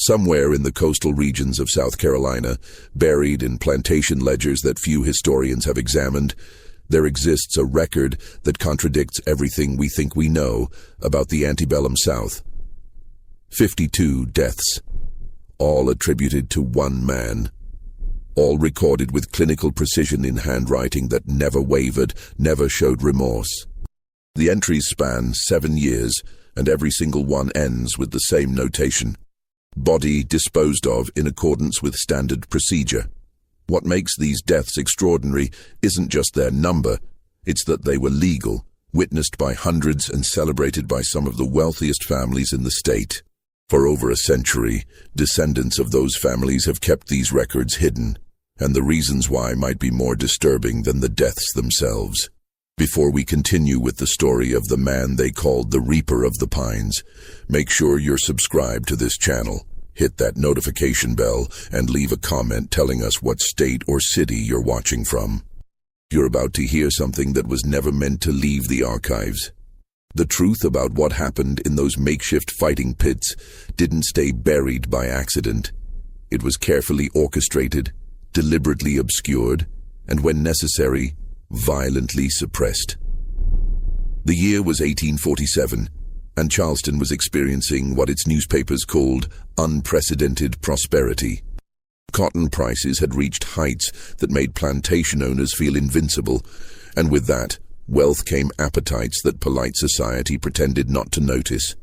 Somewhere in the coastal regions of South Carolina, buried in plantation ledgers that few historians have examined, there exists a record that contradicts everything we think we know about the antebellum South. 52 deaths, all attributed to one man, all recorded with clinical precision in handwriting that never wavered, never showed remorse. The entries span 7 years, and every single one ends with the same notation: body disposed of in accordance with standard procedure. What makes these deaths extraordinary isn't just their number, it's that they were legal, witnessed by hundreds and celebrated by some of the wealthiest families in the state. For over a century, descendants of those families have kept these records hidden, and the reasons why might be more disturbing than the deaths themselves. Before we continue with the story of the man they called the Reaper of the Pines, make sure you're subscribed to this channel, hit that notification bell, and leave a comment telling us what state or city you're watching from. You're about to hear something that was never meant to leave the archives. The truth about what happened in those makeshift fighting pits didn't stay buried by accident. It was carefully orchestrated, deliberately obscured, and when necessary, violently suppressed. The year was 1847, and Charleston was experiencing what its newspapers called unprecedented prosperity. Cotton prices had reached heights that made plantation owners feel invincible, and with that, wealth came appetites that polite society pretended not to notice.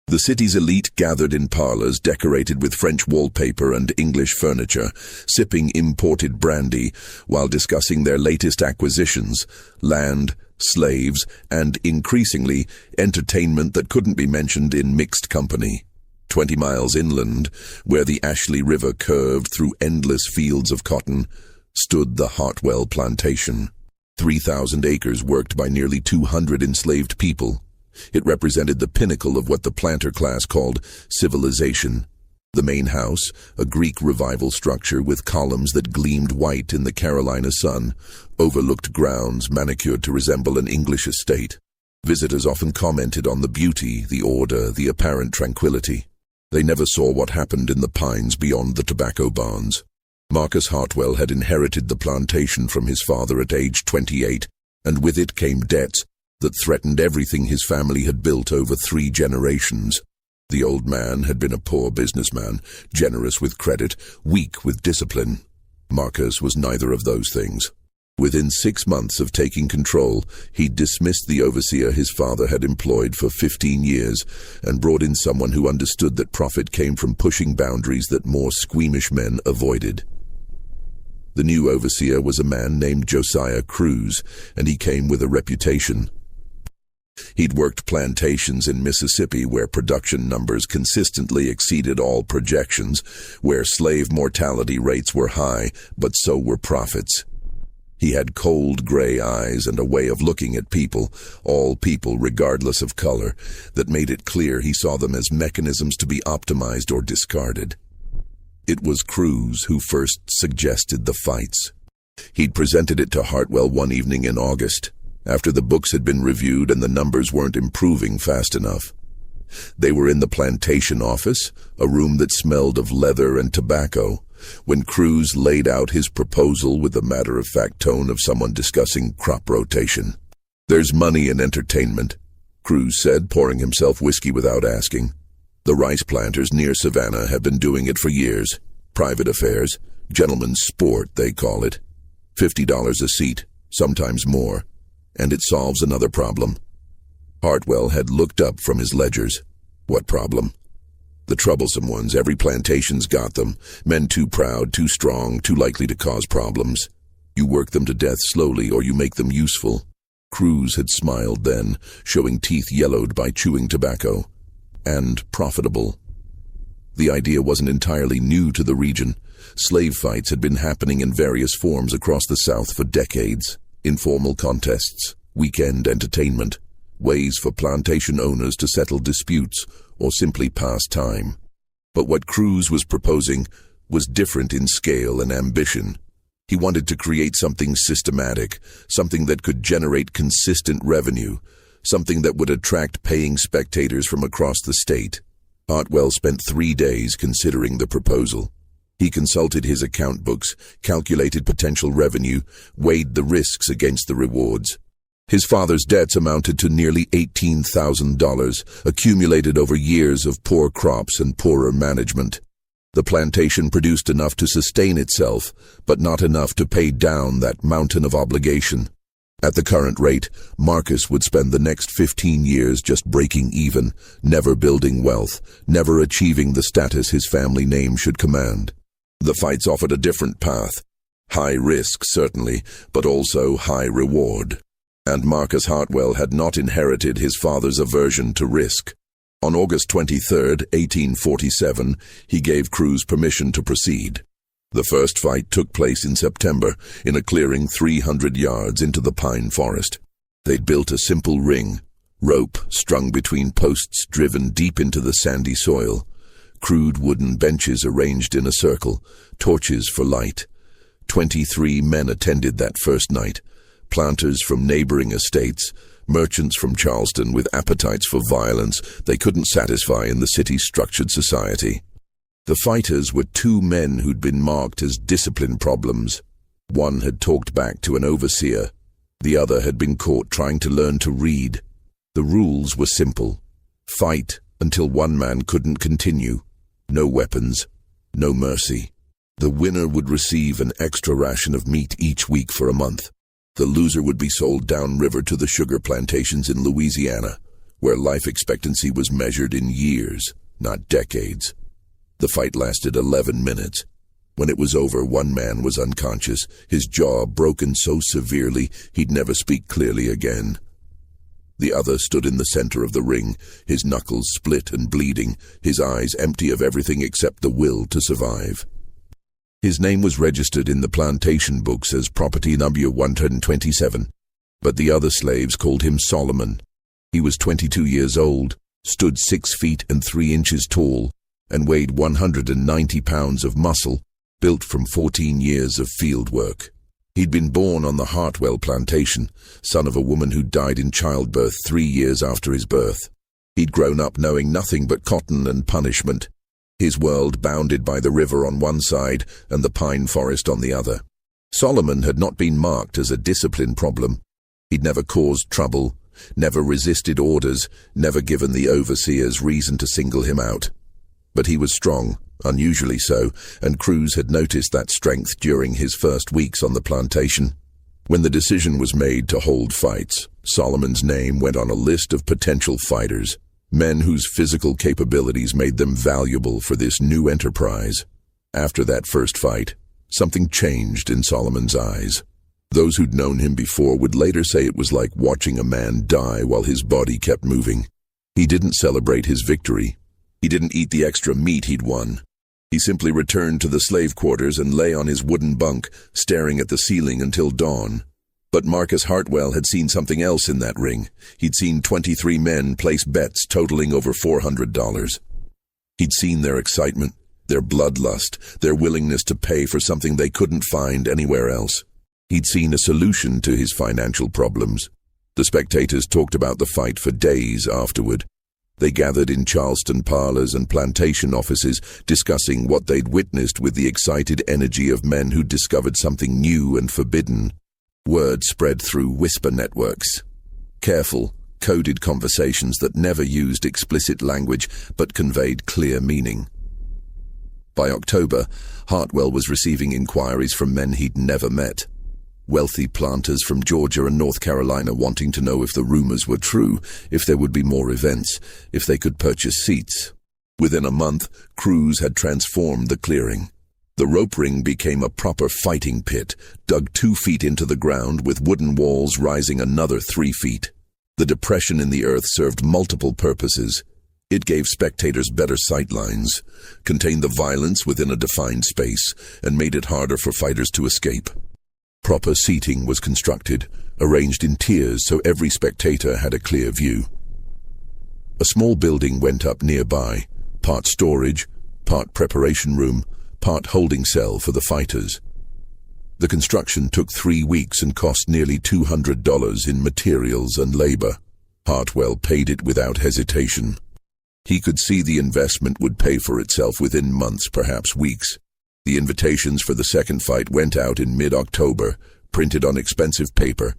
The city's elite gathered in parlors decorated with French wallpaper and English furniture, sipping imported brandy while discussing their latest acquisitions: land, slaves, and, increasingly, entertainment that couldn't be mentioned in mixed company. 20 miles inland, where the Ashley River curved through endless fields of cotton, stood the Hartwell Plantation. 3,000 acres worked by nearly 200 enslaved people. It represented the pinnacle of what the planter class called civilization. The main house, a Greek revival structure with columns that gleamed white in the Carolina sun, overlooked grounds manicured to resemble an English estate. Visitors often commented on the beauty, the order, the apparent tranquility. They never saw what happened in the pines beyond the tobacco barns. Marcus Hartwell had inherited the plantation from his father at age 28, and with it came debts that threatened everything his family had built over 3 generations. The old man had been a poor businessman, generous with credit, weak with discipline. Marcus was neither of those things. Within 6 months of taking control, he dismissed the overseer his father had employed for 15 years and brought in someone who understood that profit came from pushing boundaries that more squeamish men avoided. The new overseer was a man named Josiah Cruz, and he came with a reputation. He'd worked plantations in Mississippi where production numbers consistently exceeded all projections, where slave mortality rates were high, but so were profits. He had cold gray eyes and a way of looking at people, all people regardless of color, that made it clear he saw them as mechanisms to be optimized or discarded. It was Cruz who first suggested the fights. He'd presented it to Hartwell one evening in August, after the books had been reviewed and the numbers weren't improving fast enough. They were in the plantation office, a room that smelled of leather and tobacco, when Cruz laid out his proposal with the matter-of-fact tone of someone discussing crop rotation. "There's money in entertainment," Cruz said, pouring himself whiskey without asking. "The rice planters near Savannah have been doing it for years. Private affairs, gentlemen's sport, they call it. $50 a seat, sometimes more. And it solves another problem." Hartwell had looked up from his ledgers. What problem? The troublesome ones. Every plantation's got them. Men too proud, too strong, too likely to cause problems. You work them to death slowly, or you make them useful. Cruz had smiled then, showing teeth yellowed by chewing tobacco. And profitable. The idea wasn't entirely new to the region. Slave fights had been happening in various forms across the South for decades. Informal contests, weekend entertainment, ways for plantation owners to settle disputes or simply pass time. But what Cruz was proposing was different in scale and ambition. He wanted to create something systematic, something that could generate consistent revenue, something that would attract paying spectators from across the state. Hartwell spent 3 days considering the proposal. He consulted his account books, calculated potential revenue, weighed the risks against the rewards. His father's debts amounted to nearly $18,000, accumulated over years of poor crops and poorer management. The plantation produced enough to sustain itself, but not enough to pay down that mountain of obligation. At the current rate, Marcus would spend the next 15 years just breaking even, never building wealth, never achieving the status his family name should command. The fights offered a different path. High risk, certainly, but also high reward. And Marcus Hartwell had not inherited his father's aversion to risk. On August 23, 1847, he gave Cruz permission to proceed. The first fight took place in September, in a clearing 300 yards into the pine forest. They'd built a simple ring, rope strung between posts driven deep into the sandy soil, crude wooden benches arranged in a circle, torches for light. 23 men attended that first night, planters from neighboring estates, merchants from Charleston with appetites for violence they couldn't satisfy in the city's structured society. The fighters were 2 men who'd been marked as discipline problems. One had talked back to an overseer. The other had been caught trying to learn to read. The rules were simple. Fight until one man couldn't continue. No weapons, no mercy. The winner would receive an extra ration of meat each week for a month. The loser would be sold downriver to the sugar plantations in Louisiana, where life expectancy was measured in years, not decades. The fight lasted 11 minutes. When it was over, one man was unconscious, his jaw broken so severely he'd never speak clearly again. The other stood in the center of the ring, his knuckles split and bleeding, his eyes empty of everything except the will to survive. His name was registered in the plantation books as property number 127, but the other slaves called him Solomon. He was 22 years old, stood 6 feet and 3 inches tall, and weighed 190 pounds of muscle, built from 14 years of field work. He'd been born on the Hartwell plantation, son of a woman who died in childbirth 3 years after his birth. He'd grown up knowing nothing but cotton and punishment, his world bounded by the river on one side and the pine forest on the other. Solomon had not been marked as a discipline problem. He'd never caused trouble, never resisted orders, never given the overseers reason to single him out. But he was strong, unusually so, and Cruz had noticed that strength during his first weeks on the plantation. When the decision was made to hold fights, Solomon's name went on a list of potential fighters, men whose physical capabilities made them valuable for this new enterprise. After that first fight, something changed in Solomon's eyes. Those who'd known him before would later say it was like watching a man die while his body kept moving. He didn't celebrate his victory. He didn't eat the extra meat he'd won. He simply returned to the slave quarters and lay on his wooden bunk, staring at the ceiling until dawn. But Marcus Hartwell had seen something else in that ring. He'd seen 23 men place bets totaling over $400. He'd seen their excitement, their bloodlust, their willingness to pay for something they couldn't find anywhere else. He'd seen a solution to his financial problems. The spectators talked about the fight for days afterward. They gathered in Charleston parlors and plantation offices, discussing what they'd witnessed with the excited energy of men who'd discovered something new and forbidden. Word spread through whisper networks. Careful, coded conversations that never used explicit language but conveyed clear meaning. By October, Hartwell was receiving inquiries from men he'd never met. Wealthy planters from Georgia and North Carolina wanting to know if the rumors were true, if there would be more events, if they could purchase seats. Within a month, Cruz had transformed the clearing. The rope ring became a proper fighting pit, dug 2 feet into the ground with wooden walls rising another 3 feet. The depression in the earth served multiple purposes. It gave spectators better sightlines, contained the violence within a defined space, and made it harder for fighters to escape. Proper seating was constructed, arranged in tiers so every spectator had a clear view. A small building went up nearby, part storage, part preparation room, part holding cell for the fighters. The construction took 3 weeks and cost nearly $200 in materials and labor. Hartwell paid it without hesitation. He could see the investment would pay for itself within months, perhaps weeks. The invitations for the second fight went out in mid-October, printed on expensive paper,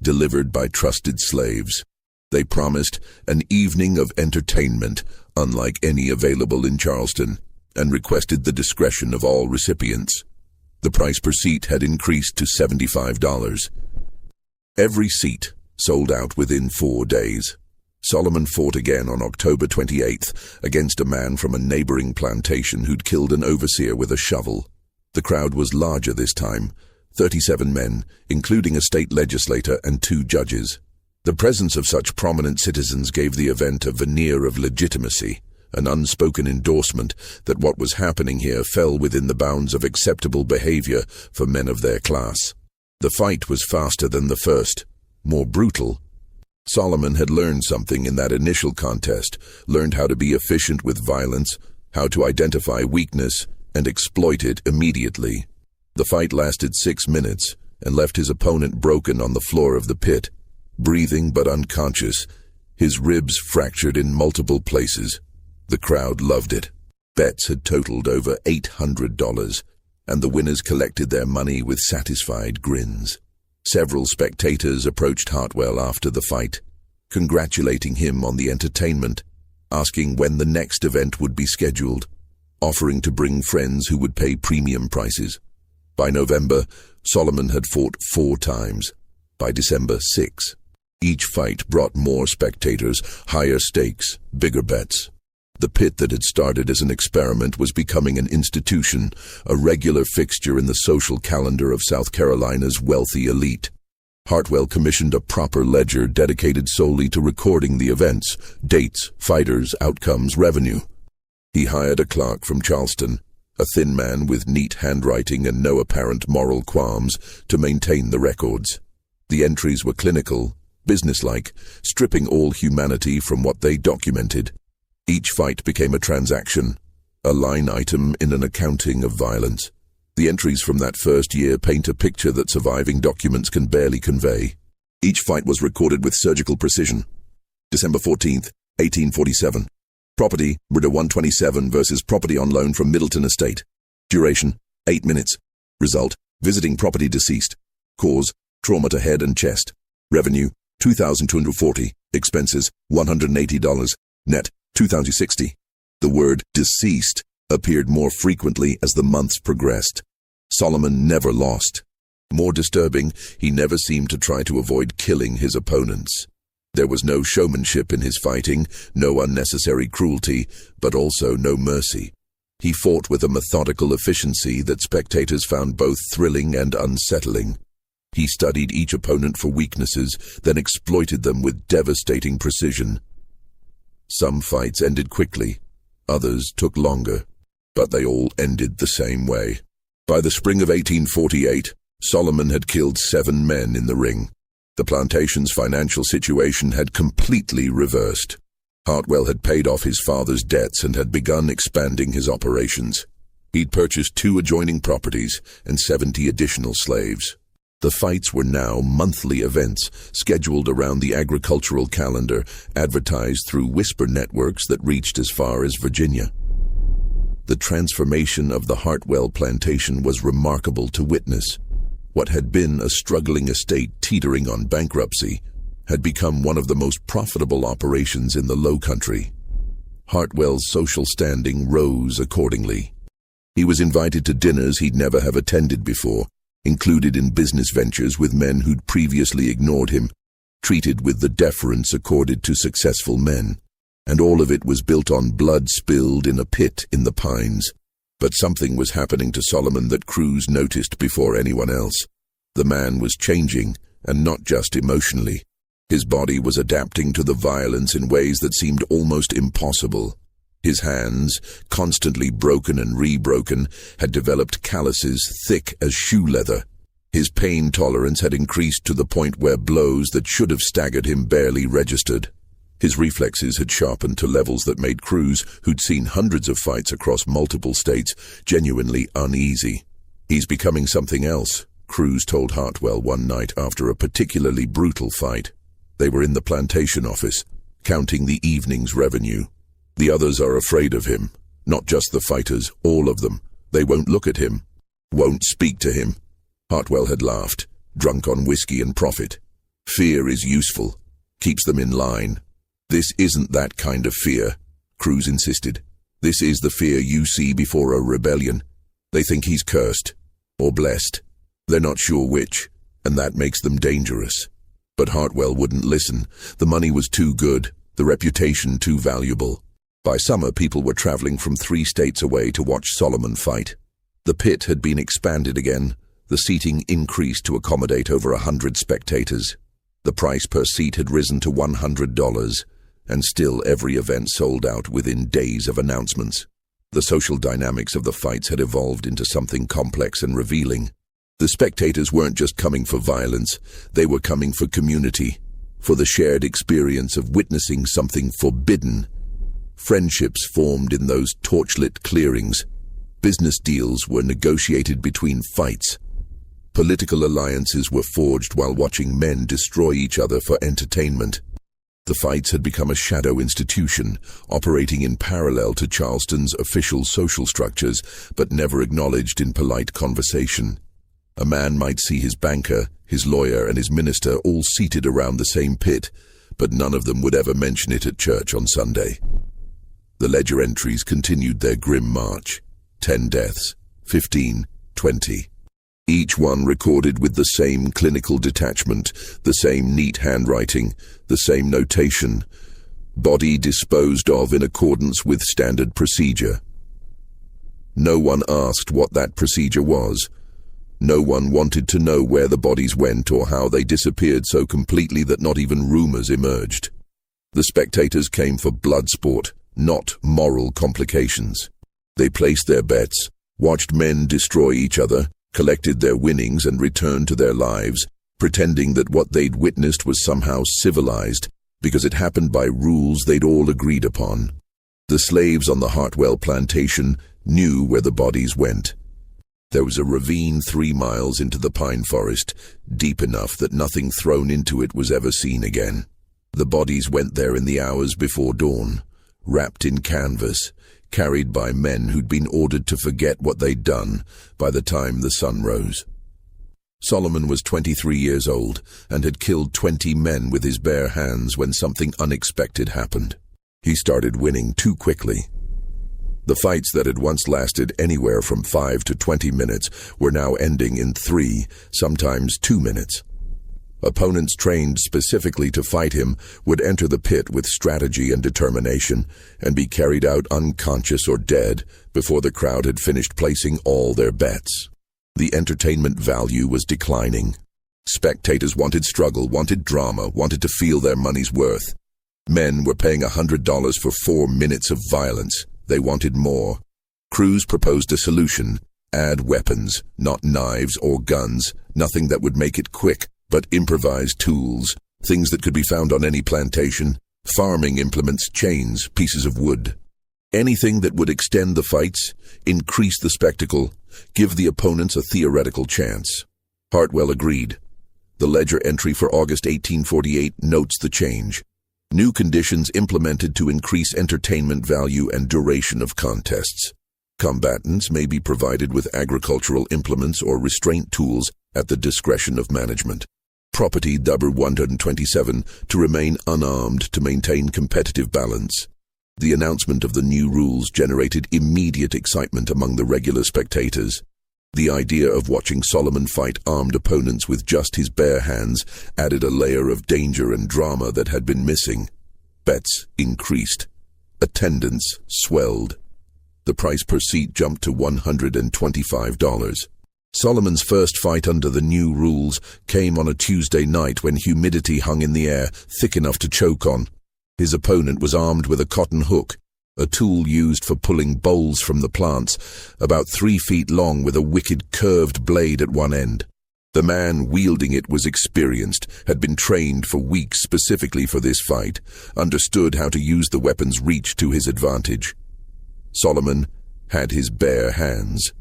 delivered by trusted slaves. They promised an evening of entertainment unlike any available in Charleston, and requested the discretion of all recipients. The price per seat had increased to $75. Every seat sold out within 4 days. Solomon fought again on October 28th against a man from a neighboring plantation who'd killed an overseer with a shovel. The crowd was larger this time, 37 men, including a state legislator and 2 judges. The presence of such prominent citizens gave the event a veneer of legitimacy, an unspoken endorsement that what was happening here fell within the bounds of acceptable behavior for men of their class. The fight was faster than the first, more brutal. Solomon had learned something in that initial contest, learned how to be efficient with violence, how to identify weakness, and exploit it immediately. The fight lasted 6 minutes and left his opponent broken on the floor of the pit, breathing but unconscious, his ribs fractured in multiple places. The crowd loved it. Bets had totaled over $800, and the winners collected their money with satisfied grins. Several spectators approached Hartwell after the fight, congratulating him on the entertainment, asking when the next event would be scheduled, offering to bring friends who would pay premium prices. By November, Solomon had fought 4 times. By December, 6. Each fight brought more spectators, higher stakes, bigger bets. The pit that had started as an experiment was becoming an institution, a regular fixture in the social calendar of South Carolina's wealthy elite. Hartwell commissioned a proper ledger dedicated solely to recording the events, dates, fighters, outcomes, revenue. He hired a clerk from Charleston, a thin man with neat handwriting and no apparent moral qualms, to maintain the records. The entries were clinical, businesslike, stripping all humanity from what they documented. Each fight became a transaction, a line item in an accounting of violence. The entries from that first year paint a picture that surviving documents can barely convey. Each fight was recorded with surgical precision. December 14th, 1847. Property, Bridder 127 versus property on loan from Middleton Estate. Duration, 8 minutes. Result, visiting property deceased. Cause, trauma to head and chest. Revenue, $2,240. Expenses, $180. Net, $2,060. The word deceased appeared more frequently as the months progressed. Solomon never lost. More disturbing, he never seemed to try to avoid killing his opponents. There was no showmanship in his fighting, no unnecessary cruelty, but also no mercy. He fought with a methodical efficiency that spectators found both thrilling and unsettling. He studied each opponent for weaknesses, then exploited them with devastating precision. Some fights ended quickly, others took longer, but they all ended the same way. By the spring of 1848, Solomon had killed 7 men in the ring. The plantation's financial situation had completely reversed. Hartwell had paid off his father's debts and had begun expanding his operations. He'd purchased 2 adjoining properties and 70 additional slaves. The fights were now monthly events, scheduled around the agricultural calendar, advertised through whisper networks that reached as far as Virginia. The transformation of the Hartwell plantation was remarkable to witness. What had been a struggling estate teetering on bankruptcy had become one of the most profitable operations in the Low Country. Hartwell's social standing rose accordingly. He was invited to dinners he'd never have attended before, included in business ventures with men who'd previously ignored him, treated with the deference accorded to successful men. And all of it was built on blood spilled in a pit in the pines. But something was happening to Solomon that crews noticed before anyone else. The man was changing, and not just emotionally. His body was adapting to the violence in ways that seemed almost impossible. His hands, constantly broken and re-broken, had developed calluses thick as shoe leather. His pain tolerance had increased to the point where blows that should have staggered him barely registered. His reflexes had sharpened to levels that made crews, who'd seen hundreds of fights across multiple states, genuinely uneasy. "He's becoming something else," crews told Hartwell one night after a particularly brutal fight. They were in the plantation office, counting the evening's revenue. The others are afraid of him. Not just the fighters, all of them. They won't look at him. Won't speak to him. Hartwell had laughed, drunk on whiskey and profit. Fear is useful. Keeps them in line. This isn't that kind of fear, Cruz insisted. This is the fear you see before a rebellion. They think he's cursed. Or blessed. They're not sure which, and that makes them dangerous. But Hartwell wouldn't listen. The money was too good, the reputation too valuable. By summer, people were traveling from 3 states away to watch Solomon fight. The pit had been expanded again, the seating increased to accommodate over 100 spectators. The price per seat had risen to $100, and still every event sold out within days of announcements. The social dynamics of the fights had evolved into something complex and revealing. The spectators weren't just coming for violence, they were coming for community, for the shared experience of witnessing something forbidden. Friendships formed in those torchlit clearings. Business deals were negotiated between fights. Political alliances were forged while watching men destroy each other for entertainment. The fights had become a shadow institution, operating in parallel to Charleston's official social structures, but never acknowledged in polite conversation. A man might see his banker, his lawyer, and his minister all seated around the same pit, but none of them would ever mention it at church on Sunday. The ledger entries continued their grim march. 10 deaths, 15, 20. Each one recorded with the same clinical detachment, the same neat handwriting, the same notation. Body disposed of in accordance with standard procedure. No one asked what that procedure was. No one wanted to know where the bodies went or how they disappeared so completely that not even rumors emerged. The spectators came for blood sport, not moral complications. They placed their bets, watched men destroy each other, collected their winnings and returned to their lives, pretending that what they'd witnessed was somehow civilized because it happened by rules they'd all agreed upon. The slaves on the Hartwell plantation knew where the bodies went. There was a ravine 3 miles into the pine forest, deep enough that nothing thrown into it was ever seen again. The bodies went there in the hours before dawn, wrapped in canvas, carried by men who'd been ordered to forget what they'd done by the time the sun rose. Solomon was 23 years old and had killed 20 men with his bare hands when something unexpected happened. He started winning too quickly. The fights that had once lasted anywhere from 5 to 20 minutes were now ending in 3, sometimes 2 minutes. Opponents trained specifically to fight him would enter the pit with strategy and determination and be carried out unconscious or dead before the crowd had finished placing all their bets. The entertainment value was declining. Spectators wanted struggle, wanted drama, wanted to feel their money's worth. Men were paying $100 for 4 minutes of violence. They wanted more. Cruz proposed a solution. Add weapons, not knives or guns, nothing that would make it quick, but improvised tools, things that could be found on any plantation, farming implements, chains, pieces of wood. Anything that would extend the fights, increase the spectacle, give the opponents a theoretical chance. Hartwell agreed. The ledger entry for August 1848 notes the change. New conditions implemented to increase entertainment value and duration of contests. Combatants may be provided with agricultural implements or restraint tools at the discretion of management. Property number 127 to remain unarmed to maintain competitive balance. The announcement of the new rules generated immediate excitement among the regular spectators. The idea of watching Solomon fight armed opponents with just his bare hands added a layer of danger and drama that had been missing. Bets increased. Attendance swelled. The price per seat jumped to $125. Solomon's first fight under the new rules came on a Tuesday night when humidity hung in the air, thick enough to choke on. His opponent was armed with a cotton hook, a tool used for pulling bowls from the plants, about 3 feet long with a wicked curved blade at one end. The man wielding it was experienced, had been trained for weeks specifically for this fight, understood how to use the weapon's reach to his advantage. Solomon had his bare hands.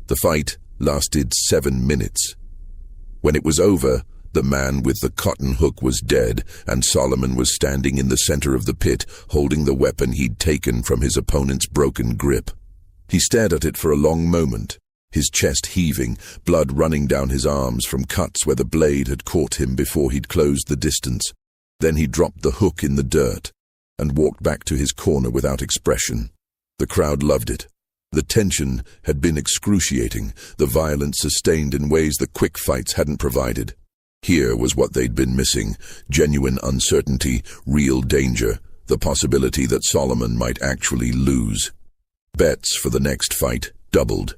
The fight lasted 7 minutes. When it was over, The man with the cotton hook was dead, and Solomon was standing in the center of the pit, holding the weapon he'd taken from his opponent's broken grip. He stared at it for a long moment, his chest heaving, blood running down his arms from cuts where the blade had caught him before he'd closed the distance. Then he dropped the hook in the dirt and walked back to his corner without expression. The crowd loved it. The tension had been excruciating, the violence sustained in ways the quick fights hadn't provided. Here was what they'd been missing: genuine uncertainty, real danger, the possibility that Solomon might actually lose. Bets for the next fight doubled.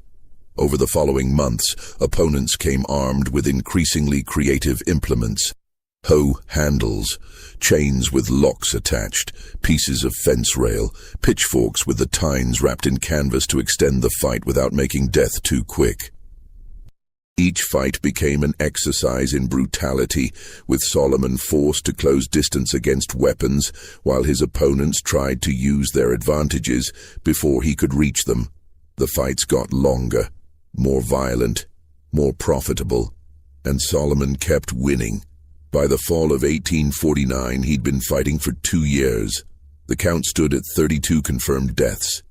Over the following months, opponents came armed with increasingly creative implements: hoe handles, chains with locks attached, pieces of fence rail, pitchforks with the tines wrapped in canvas to extend the fight without making death too quick. Each fight became an exercise in brutality, with Solomon forced to close distance against weapons, while his opponents tried to use their advantages before he could reach them. The fights got longer, more violent, more profitable, and Solomon kept winning. By the fall of 1849, he'd been fighting for 2 years. The count stood at 32 confirmed deaths.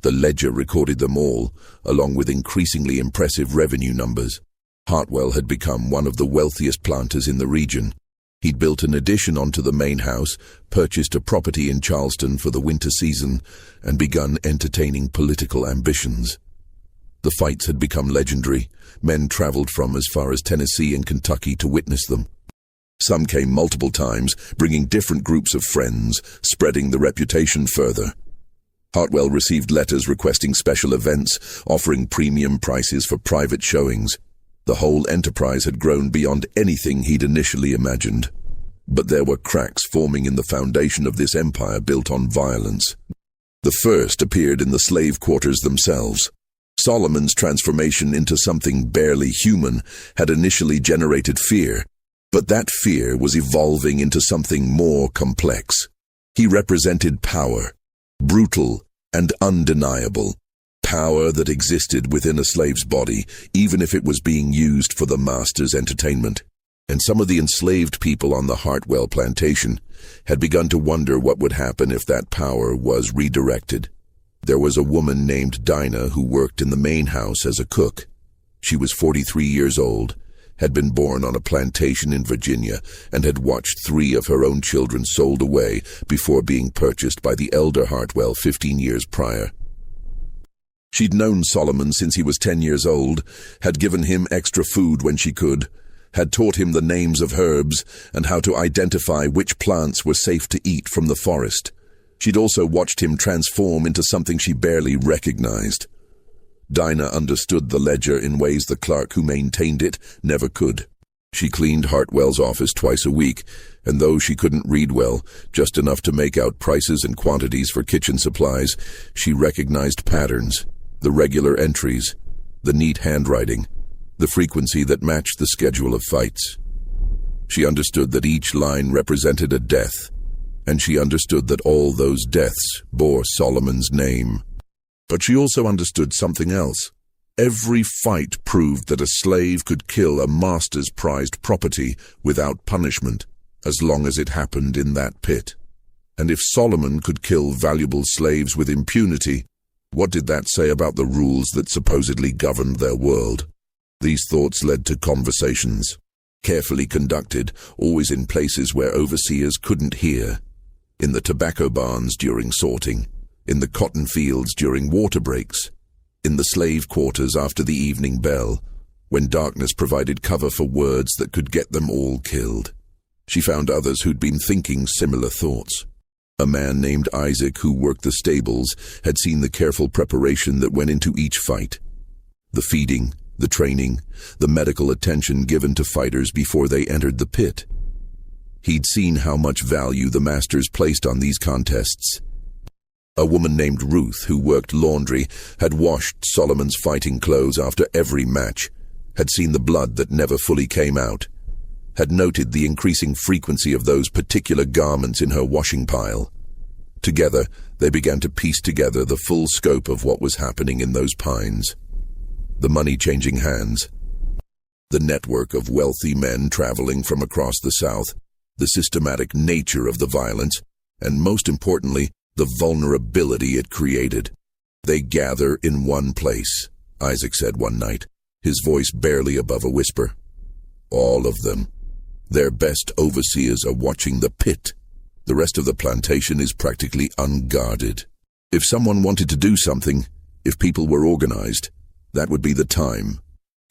The ledger recorded them all, along with increasingly impressive revenue numbers. Hartwell had become one of the wealthiest planters in the region. He'd built an addition onto the main house, purchased a property in Charleston for the winter season, and begun entertaining political ambitions. The fights had become legendary. Men traveled from as far as Tennessee and Kentucky to witness them. Some came multiple times, bringing different groups of friends, spreading the reputation further. Hartwell received letters requesting special events, offering premium prices for private showings. The whole enterprise had grown beyond anything he'd initially imagined. But there were cracks forming in the foundation of this empire built on violence. The first appeared in the slave quarters themselves. Solomon's transformation into something barely human had initially generated fear, but that fear was evolving into something more complex. He represented power, brutal and undeniable. Power that existed within a slave's body, even if it was being used for the master's entertainment. And some of the enslaved people on the Hartwell plantation had begun to wonder what would happen if that power was redirected. There was a woman named Dinah who worked in the main house as a cook. She was 43 years old, had been born on a plantation in Virginia, and had watched 3 of her own children sold away before being purchased by the elder Hartwell 15 years prior. She'd known Solomon since he was 10 years old, had given him extra food when she could, had taught him the names of herbs and how to identify which plants were safe to eat from the forest. She'd also watched him transform into something she barely recognized. Dinah understood the ledger in ways the clerk who maintained it never could. She cleaned Hartwell's office twice a week, and though she couldn't read well, just enough to make out prices and quantities for kitchen supplies, she recognized patterns. The regular entries, the neat handwriting, the frequency that matched the schedule of fights. She understood that each line represented a death, and she understood that all those deaths bore Solomon's name. But she also understood something else. Every fight proved that a slave could kill a master's prized property without punishment, as long as it happened in that pit. And if Solomon could kill valuable slaves with impunity, what did that say about the rules that supposedly governed their world? These thoughts led to conversations, carefully conducted, always in places where overseers couldn't hear. In the tobacco barns during sorting, in the cotton fields during water breaks, in the slave quarters after the evening bell, when darkness provided cover for words that could get them all killed. She found others who'd been thinking similar thoughts. A man named Isaac who worked the stables had seen the careful preparation that went into each fight. The feeding, the training, the medical attention given to fighters before they entered the pit. He'd seen how much value the masters placed on these contests. A woman named Ruth who worked laundry had washed Solomon's fighting clothes after every match, had seen the blood that never fully came out, had noted the increasing frequency of those particular garments in her washing pile. Together, they began to piece together the full scope of what was happening in those pines. The money changing hands. The network of wealthy men traveling from across the South, the systematic nature of the violence, and most importantly, the vulnerability it created. "They gather in one place," Isaac said one night, his voice barely above a whisper. "All of them. Their best overseers are watching the pit. The rest of the plantation is practically unguarded. If someone wanted to do something, if people were organized, that would be the time."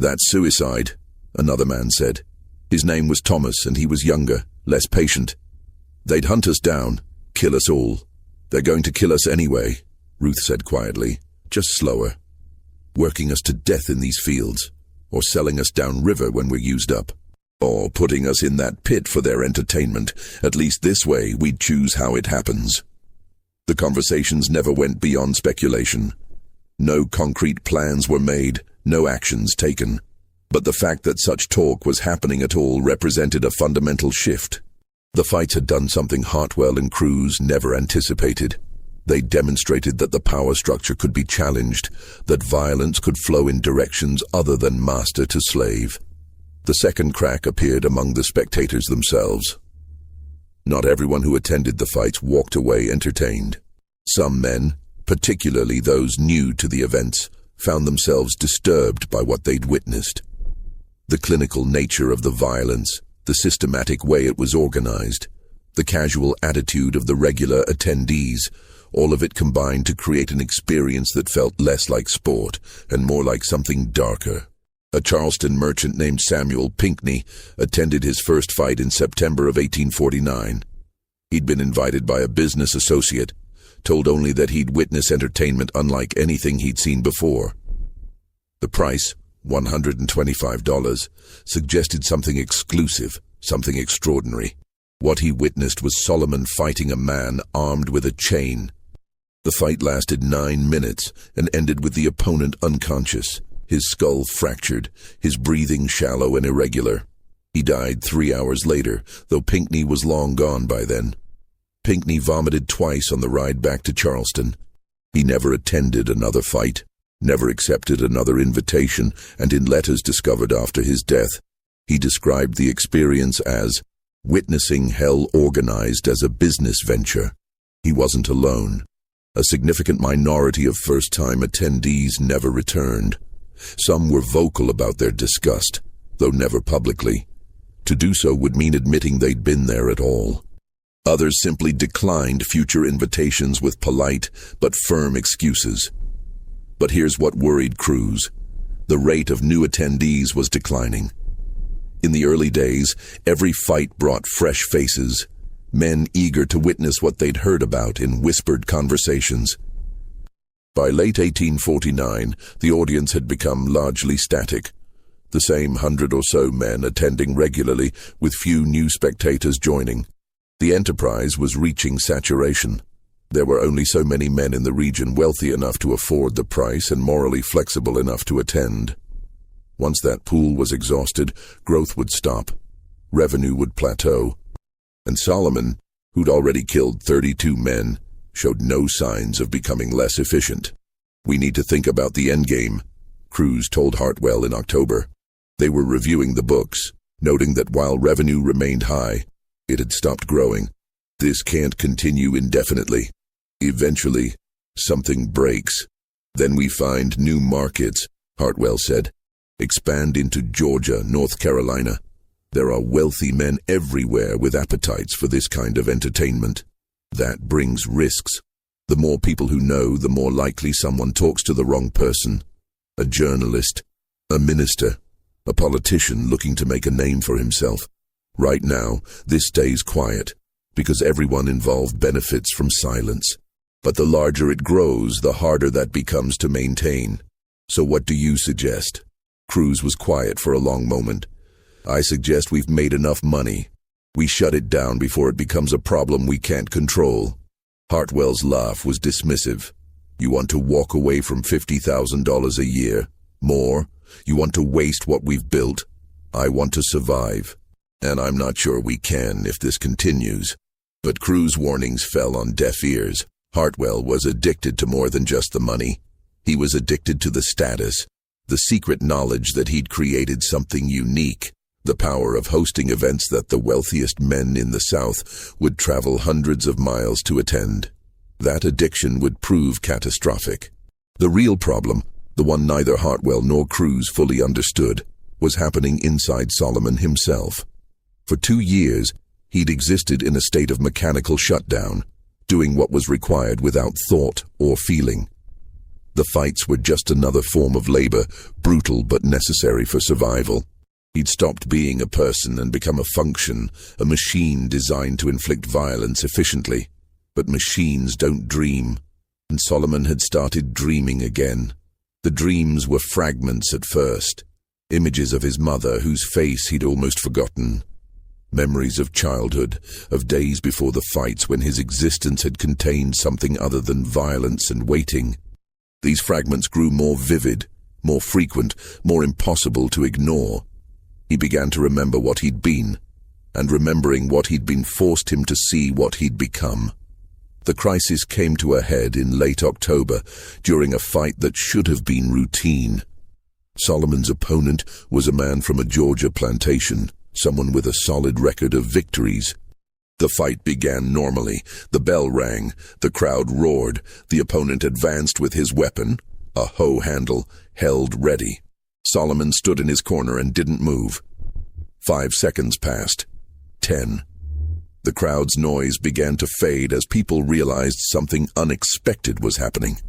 "That's suicide," another man said. His name was Thomas, and he was younger, less patient. "They'd hunt us down, kill us all. They're going to kill us anyway," Ruth said quietly, "just slower. Working us to death in these fields, or selling us downriver when we're used up, or putting us in that pit for their entertainment. At least this way we'd choose how it happens." The conversations never went beyond speculation. No concrete plans were made, no actions taken. But the fact that such talk was happening at all represented a fundamental shift. The fights had done something Hartwell and Cruz never anticipated. They demonstrated that the power structure could be challenged, that violence could flow in directions other than master to slave. The second crack appeared among the spectators themselves. Not everyone who attended the fights walked away entertained. Some men, particularly those new to the events, found themselves disturbed by what they'd witnessed. The clinical nature of the violence, the systematic way it was organized, the casual attitude of the regular attendees, all of it combined to create an experience that felt less like sport and more like something darker. A Charleston merchant named Samuel Pinckney attended his first fight in September of 1849. He'd been invited by a business associate, told only that he'd witness entertainment unlike anything he'd seen before. The price, $125, suggested something exclusive, something extraordinary. What he witnessed was Solomon fighting a man armed with a chain. The fight lasted 9 minutes and ended with the opponent unconscious, his skull fractured, his breathing shallow and irregular. He died 3 hours later, though Pinckney was long gone by then. Pinckney vomited twice on the ride back to Charleston. He never attended another fight, never accepted another invitation, and in letters discovered after his death, he described the experience as witnessing hell organized as a business venture. He wasn't alone. A significant minority of first-time attendees never returned. Some were vocal about their disgust, though never publicly. To do so would mean admitting they'd been there at all. Others simply declined future invitations with polite but firm excuses. But here's what worried Cruz. The rate of new attendees was declining. In the early days, every fight brought fresh faces, men eager to witness what they'd heard about in whispered conversations. By late 1849, the audience had become largely static. The same 100 or so men attending regularly, with few new spectators joining. The enterprise was reaching saturation. There were only so many men in the region wealthy enough to afford the price and morally flexible enough to attend. Once that pool was exhausted, growth would stop. Revenue would plateau. And Solomon, who'd already killed 32 men, showed no signs of becoming less efficient. "We need to think about the endgame," Cruz told Hartwell in October. They were reviewing the books, noting that while revenue remained high, it had stopped growing. "This can't continue indefinitely. Eventually, something breaks. Then we find new markets," Hartwell said. "Expand into Georgia, North Carolina. There are wealthy men everywhere with appetites for this kind of entertainment. That brings risks. The more people who know, the more likely someone talks to the wrong person. A journalist, a minister, a politician looking to make a name for himself. Right now, this stays quiet, because everyone involved benefits from silence. But the larger it grows, the harder that becomes to maintain. So what do you suggest?" Cruz was quiet for a long moment. "I suggest we've made enough money. We shut it down before it becomes a problem we can't control." Hartwell's laugh was dismissive. "You want to walk away from $50,000 a year? More? You want to waste what we've built? I want to survive. And I'm not sure we can if this continues." But Cruz's warnings fell on deaf ears. Hartwell was addicted to more than just the money. He was addicted to the status, The secret knowledge that he'd created something unique, the power of hosting events that the wealthiest men in the South would travel hundreds of miles to attend. That addiction would prove catastrophic. The real problem, the one neither Hartwell nor Cruz fully understood, was happening inside Solomon himself. For 2 years, he'd existed in a state of mechanical shutdown, doing what was required without thought or feeling. The fights were just another form of labor, brutal but necessary for survival. He'd stopped being a person and become a function, a machine designed to inflict violence efficiently. But machines don't dream, and Solomon had started dreaming again. The dreams were fragments at first, images of his mother whose face he'd almost forgotten. Memories of childhood, of days before the fights when his existence had contained something other than violence and waiting. These fragments grew more vivid, more frequent, more impossible to ignore. He began to remember what he'd been, and remembering what he'd been forced him to see what he'd become. The crisis came to a head in late October, during a fight that should have been routine. Solomon's opponent was a man from a Georgia plantation, someone with a solid record of victories. The fight began normally. The bell rang, the crowd roared, the opponent advanced with his weapon, a hoe handle, held ready. Solomon stood in his corner and didn't move. 5 seconds passed. 10. The crowd's noise began to fade as people realized something unexpected was happening.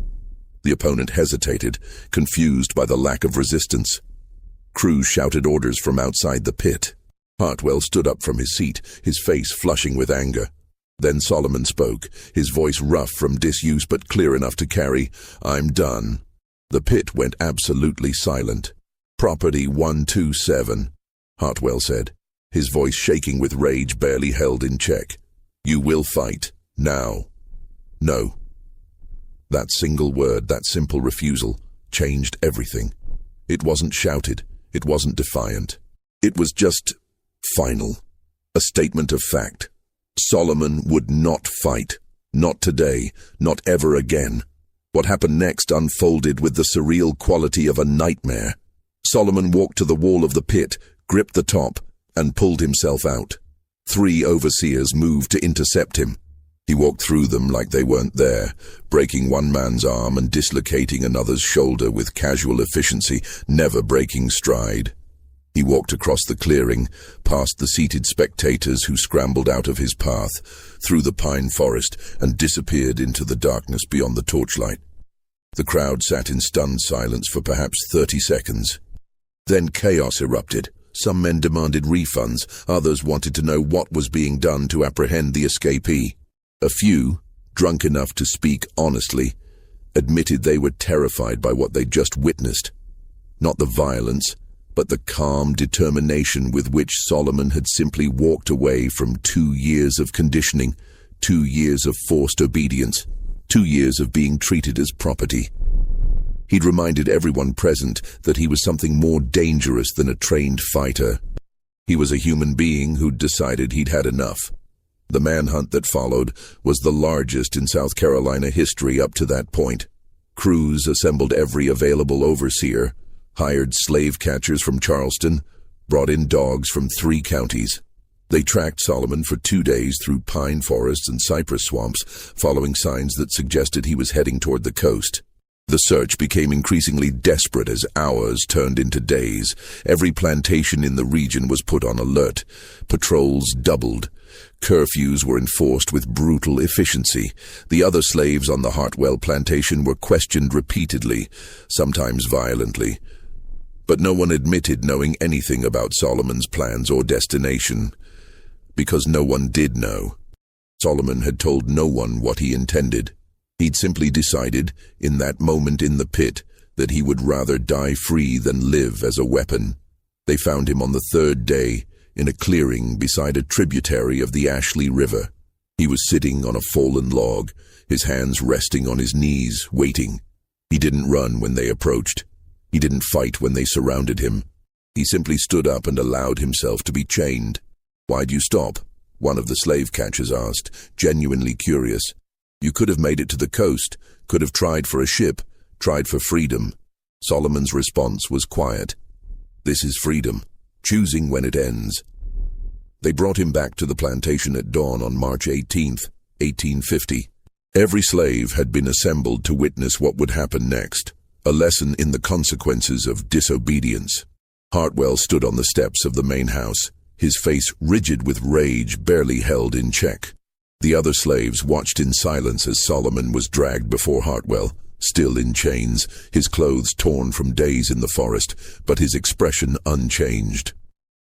The opponent hesitated, confused by the lack of resistance. Cruz shouted orders from outside the pit. Hartwell stood up from his seat, his face flushing with anger. Then Solomon spoke, his voice rough from disuse but clear enough to carry, "I'm done." The pit went absolutely silent. "Property 127, Hartwell said, his voice shaking with rage barely held in check. "You will fight. Now." "No." That single word, that simple refusal, changed everything. It wasn't shouted. It wasn't defiant. It was just final. A statement of fact. Solomon would not fight. Not today. Not ever again. What happened next unfolded with the surreal quality of a nightmare. Solomon walked to the wall of the pit, gripped the top, and pulled himself out. 3 overseers moved to intercept him. He walked through them like they weren't there, breaking one man's arm and dislocating another's shoulder with casual efficiency, never breaking stride. He walked across the clearing, past the seated spectators who scrambled out of his path, through the pine forest, and disappeared into the darkness beyond the torchlight. The crowd sat in stunned silence for perhaps 30 seconds. Then chaos erupted. Some men demanded refunds, others wanted to know what was being done to apprehend the escapee. A few, drunk enough to speak honestly, admitted they were terrified by what they'd just witnessed. Not the violence, but the calm determination with which Solomon had simply walked away from 2 years of conditioning, 2 years of forced obedience, 2 years of being treated as property. He'd reminded everyone present that he was something more dangerous than a trained fighter. He was a human being who'd decided he'd had enough. The manhunt that followed was the largest in South Carolina history up to that point. Cruz assembled every available overseer, hired slave catchers from Charleston, brought in dogs from 3 counties. They tracked Solomon for 2 days through pine forests and cypress swamps, following signs that suggested he was heading toward the coast. The search became increasingly desperate as hours turned into days. Every plantation in the region was put on alert. Patrols doubled. Curfews were enforced with brutal efficiency. The other slaves on the Hartwell plantation were questioned repeatedly, sometimes violently. But no one admitted knowing anything about Solomon's plans or destination, because no one did know. Solomon had told no one what he intended. He'd simply decided, in that moment in the pit, that he would rather die free than live as a weapon. They found him on the 3rd day, in a clearing beside a tributary of the Ashley River. He was sitting on a fallen log, his hands resting on his knees, waiting. He didn't run when they approached. He didn't fight when they surrounded him. He simply stood up and allowed himself to be chained. "Why'd you stop?" one of the slave catchers asked, genuinely curious. "You could have made it to the coast, could have tried for a ship, tried for freedom." Solomon's response was quiet. This is freedom, choosing when it ends. They brought him back to the plantation at dawn on March 18th, 1850. Every slave had been assembled to witness what would happen next, a lesson in the consequences of disobedience. Hartwell stood on the steps of the main house, his face rigid with rage barely held in check. The other slaves watched in silence as Solomon was dragged before Hartwell, still in chains, his clothes torn from days in the forest, but his expression unchanged.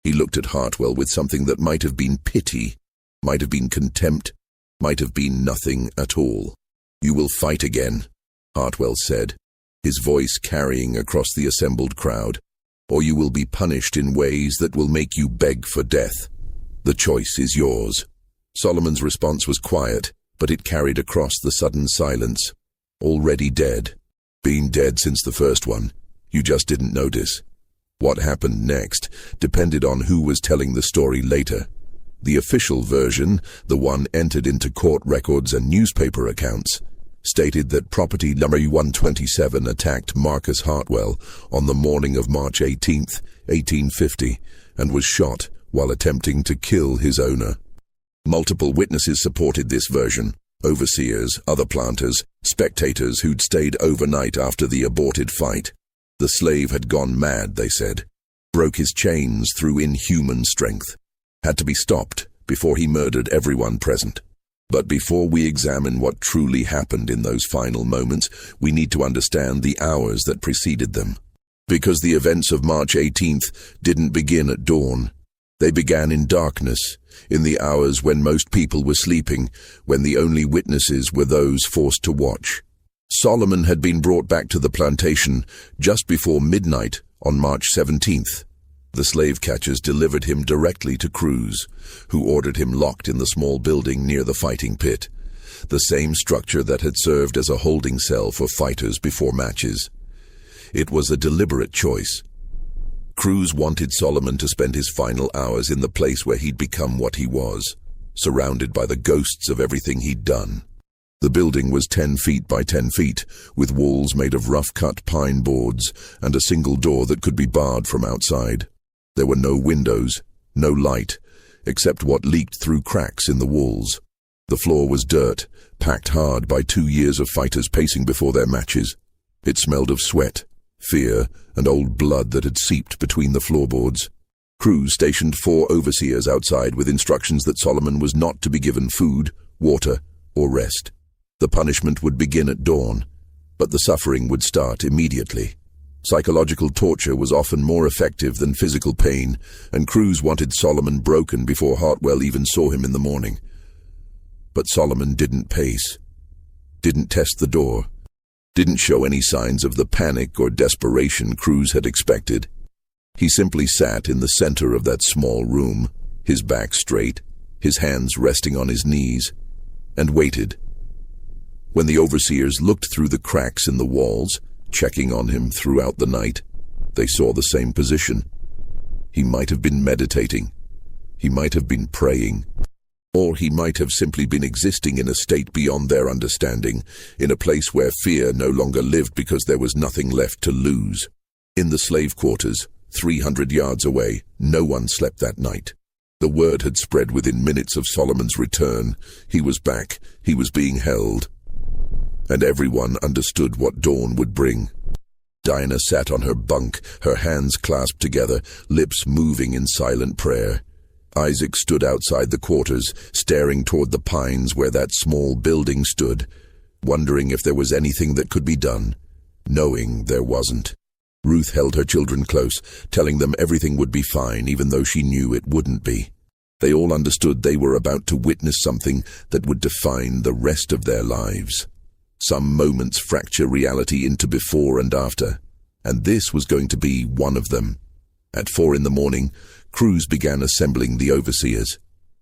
He looked at Hartwell with something that might have been pity, might have been contempt, might have been nothing at all. "You will fight again," Hartwell said, his voice carrying across the assembled crowd, "or you will be punished in ways that will make you beg for death. The choice is yours." Solomon's response was quiet, but it carried across the sudden silence. Already dead. Been dead since the first one. You just didn't notice. What happened next depended on who was telling the story later. The official version, the one entered into court records and newspaper accounts, stated that property number 127 attacked Marcus Hartwell on the morning of March 18th, 1850, and was shot while attempting to kill his owner. Multiple witnesses supported this version: overseers, other planters, spectators who'd stayed overnight after the aborted fight. The slave had gone mad, they said, broke his chains through inhuman strength, had to be stopped before he murdered everyone present. But before we examine what truly happened in those final moments, we need to understand the hours that preceded them. Because the events of March 18th didn't begin at dawn. They began in darkness, in the hours when most people were sleeping, when the only witnesses were those forced to watch. Solomon had been brought back to the plantation just before midnight on March 17th. The slave catchers delivered him directly to Cruz, who ordered him locked in the small building near the fighting pit, the same structure that had served as a holding cell for fighters before matches. It was a deliberate choice. Cruz wanted Solomon to spend his final hours in the place where he'd become what he was, surrounded by the ghosts of everything he'd done. The building was 10 feet by 10 feet, with walls made of rough-cut pine boards and a single door that could be barred from outside. There were no windows, no light, except what leaked through cracks in the walls. The floor was dirt, packed hard by 2 years of fighters pacing before their matches. It smelled of sweat, fear, and old blood that had seeped between the floorboards. Cruz stationed 4 overseers outside with instructions that Solomon was not to be given food, water, or rest. The punishment would begin at dawn, but the suffering would start immediately. Psychological torture was often more effective than physical pain, and Cruz wanted Solomon broken before Hartwell even saw him in the morning. But Solomon didn't pace, didn't test the door, didn't show any signs of the panic or desperation Cruz had expected. He simply sat in the center of that small room, his back straight, his hands resting on his knees, and waited. When the overseers looked through the cracks in the walls, checking on him throughout the night, they saw the same position. He might have been meditating. He might have been praying. Or he might have simply been existing in a state beyond their understanding, in a place where fear no longer lived because there was nothing left to lose. In the slave quarters, 300 yards away, no one slept that night. The word had spread within minutes of Solomon's return. He was back. He was being held. And everyone understood what dawn would bring. Dinah sat on her bunk, her hands clasped together, lips moving in silent prayer. Isaac stood outside the quarters, staring toward the pines where that small building stood, wondering if there was anything that could be done, knowing there wasn't. Ruth held her children close, telling them everything would be fine, even though she knew it wouldn't be. They all understood they were about to witness something that would define the rest of their lives. Some moments fracture reality into before and after, and this was going to be one of them. At 4 a.m, Cruz began assembling the overseers.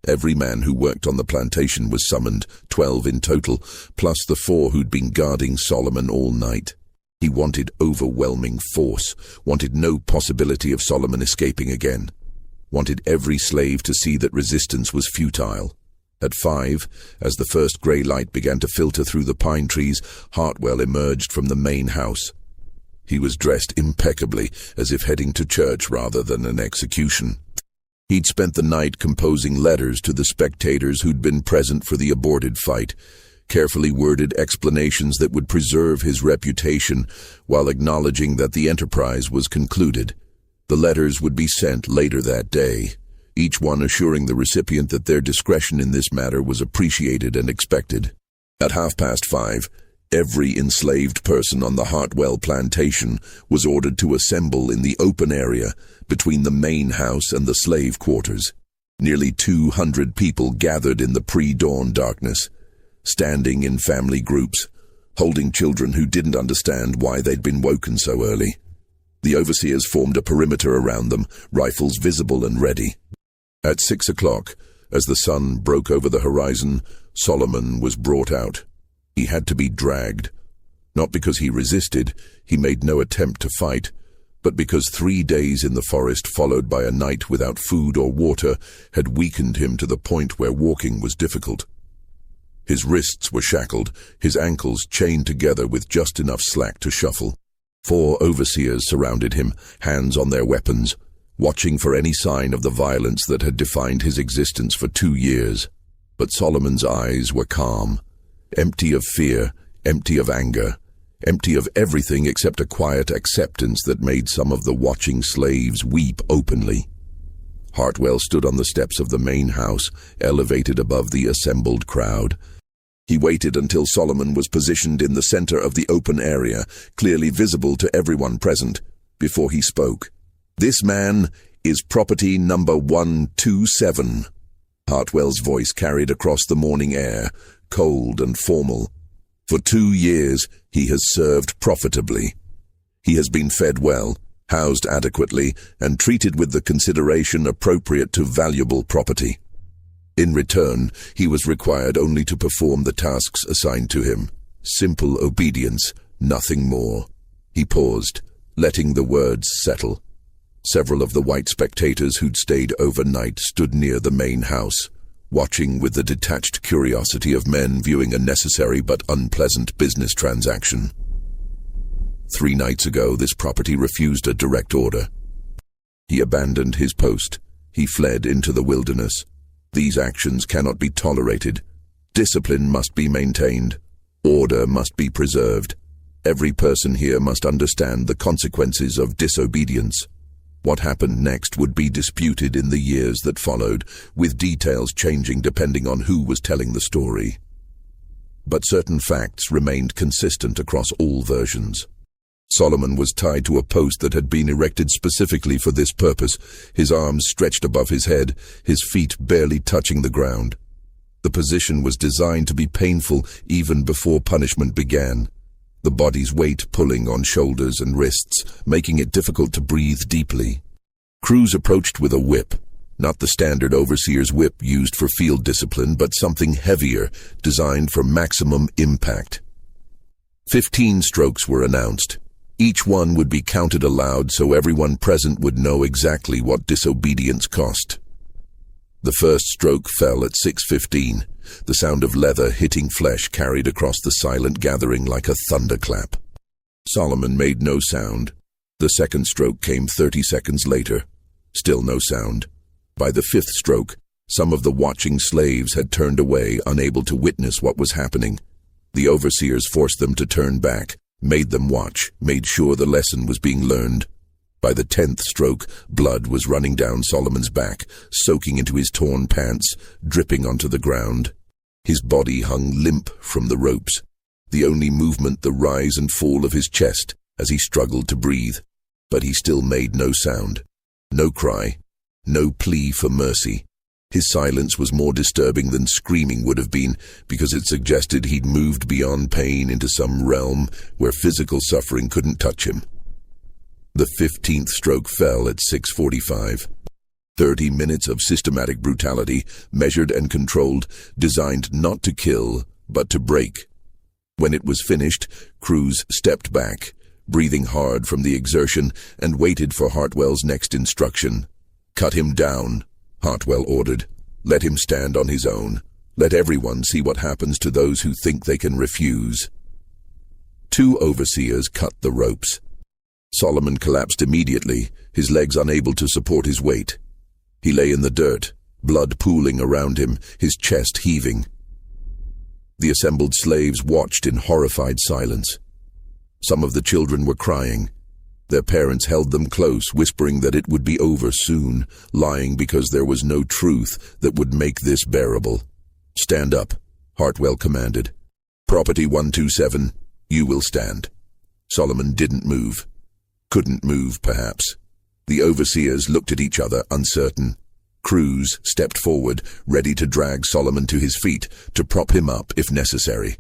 Every man who worked on the plantation was summoned, 12 in total, plus the 4 who'd been guarding Solomon all night. He wanted overwhelming force, wanted no possibility of Solomon escaping again, wanted every slave to see that resistance was futile. At 5, as the first grey light began to filter through the pine trees, Hartwell emerged from the main house. He was dressed impeccably, as if heading to church rather than an execution. He'd spent the night composing letters to the spectators who'd been present for the aborted fight, carefully worded explanations that would preserve his reputation while acknowledging that the enterprise was concluded. The letters would be sent later that day, each one assuring the recipient that their discretion in this matter was appreciated and expected. At 5:30, every enslaved person on the Hartwell plantation was ordered to assemble in the open area between the main house and the slave quarters. Nearly 200 people gathered in the pre-dawn darkness, standing in family groups, holding children who didn't understand why they'd been woken so early. The overseers formed a perimeter around them, rifles visible and ready. At 6 o'clock, as the sun broke over the horizon, Solomon was brought out. He had to be dragged. Not because he resisted, he made no attempt to fight, but because 3 days in the forest followed by a night without food or water had weakened him to the point where walking was difficult. His wrists were shackled, his ankles chained together with just enough slack to shuffle. 4 overseers surrounded him, hands on their weapons, watching for any sign of the violence that had defined his existence for 2 years. But Solomon's eyes were calm, empty of fear, empty of anger, empty of everything except a quiet acceptance that made some of the watching slaves weep openly. Hartwell stood on the steps of the main house, elevated above the assembled crowd. He waited until Solomon was positioned in the center of the open area, clearly visible to everyone present, before he spoke. "This man is property number 127. Hartwell's voice carried across the morning air, cold and formal. "For 2 years, he has served profitably. He has been fed well, housed adequately, and treated with the consideration appropriate to valuable property. In return, he was required only to perform the tasks assigned to him. Simple obedience, nothing more." He paused, letting the words settle. Several of the white spectators who'd stayed overnight stood near the main house, watching with the detached curiosity of men viewing a necessary but unpleasant business transaction. 3 nights ago, this property refused a direct order. He abandoned his post. He fled into the wilderness. These actions cannot be tolerated. Discipline must be maintained. Order must be preserved. Every person here must understand the consequences of disobedience. What happened next would be disputed in the years that followed, with details changing depending on who was telling the story. But certain facts remained consistent across all versions. Solomon was tied to a post that had been erected specifically for this purpose, his arms stretched above his head, his feet barely touching the ground. The position was designed to be painful even before punishment began, the body's weight pulling on shoulders and wrists, making it difficult to breathe deeply. Cruz approached with a whip, not the standard overseer's whip used for field discipline, but something heavier, designed for maximum impact. 15 strokes were announced. Each one would be counted aloud so everyone present would know exactly what disobedience cost. The first stroke fell at 6:15. The sound of leather hitting flesh carried across the silent gathering like a thunderclap. Solomon made no sound. The second stroke came 30 seconds later. Still no sound. By the 5th stroke, some of the watching slaves had turned away, unable to witness what was happening. The overseers forced them to turn back, made them watch, made sure the lesson was being learned. By the 10th stroke, blood was running down Solomon's back, soaking into his torn pants, dripping onto the ground. His body hung limp from the ropes, the only movement the rise and fall of his chest as he struggled to breathe. But he still made no sound, no cry, no plea for mercy. His silence was more disturbing than screaming would have been, because it suggested he'd moved beyond pain into some realm where physical suffering couldn't touch him. The 15th stroke fell at 6:45. 30 minutes of systematic brutality, measured and controlled, designed not to kill, but to break. When it was finished, Cruz stepped back, breathing hard from the exertion, and waited for Hartwell's next instruction. "Cut him down," Hartwell ordered. "Let him stand on his own. Let everyone see what happens to those who think they can refuse." 2 overseers cut the ropes. Solomon collapsed immediately, his legs unable to support his weight. He lay in the dirt, blood pooling around him, his chest heaving. The assembled slaves watched in horrified silence. Some of the children were crying. Their parents held them close, whispering that it would be over soon, lying because there was no truth that would make this bearable. "Stand up," Hartwell commanded. "Property 127, you will stand." Solomon didn't move. Couldn't move, perhaps. The overseers looked at each other, uncertain. Cruz stepped forward, ready to drag Solomon to his feet, to prop him up if necessary.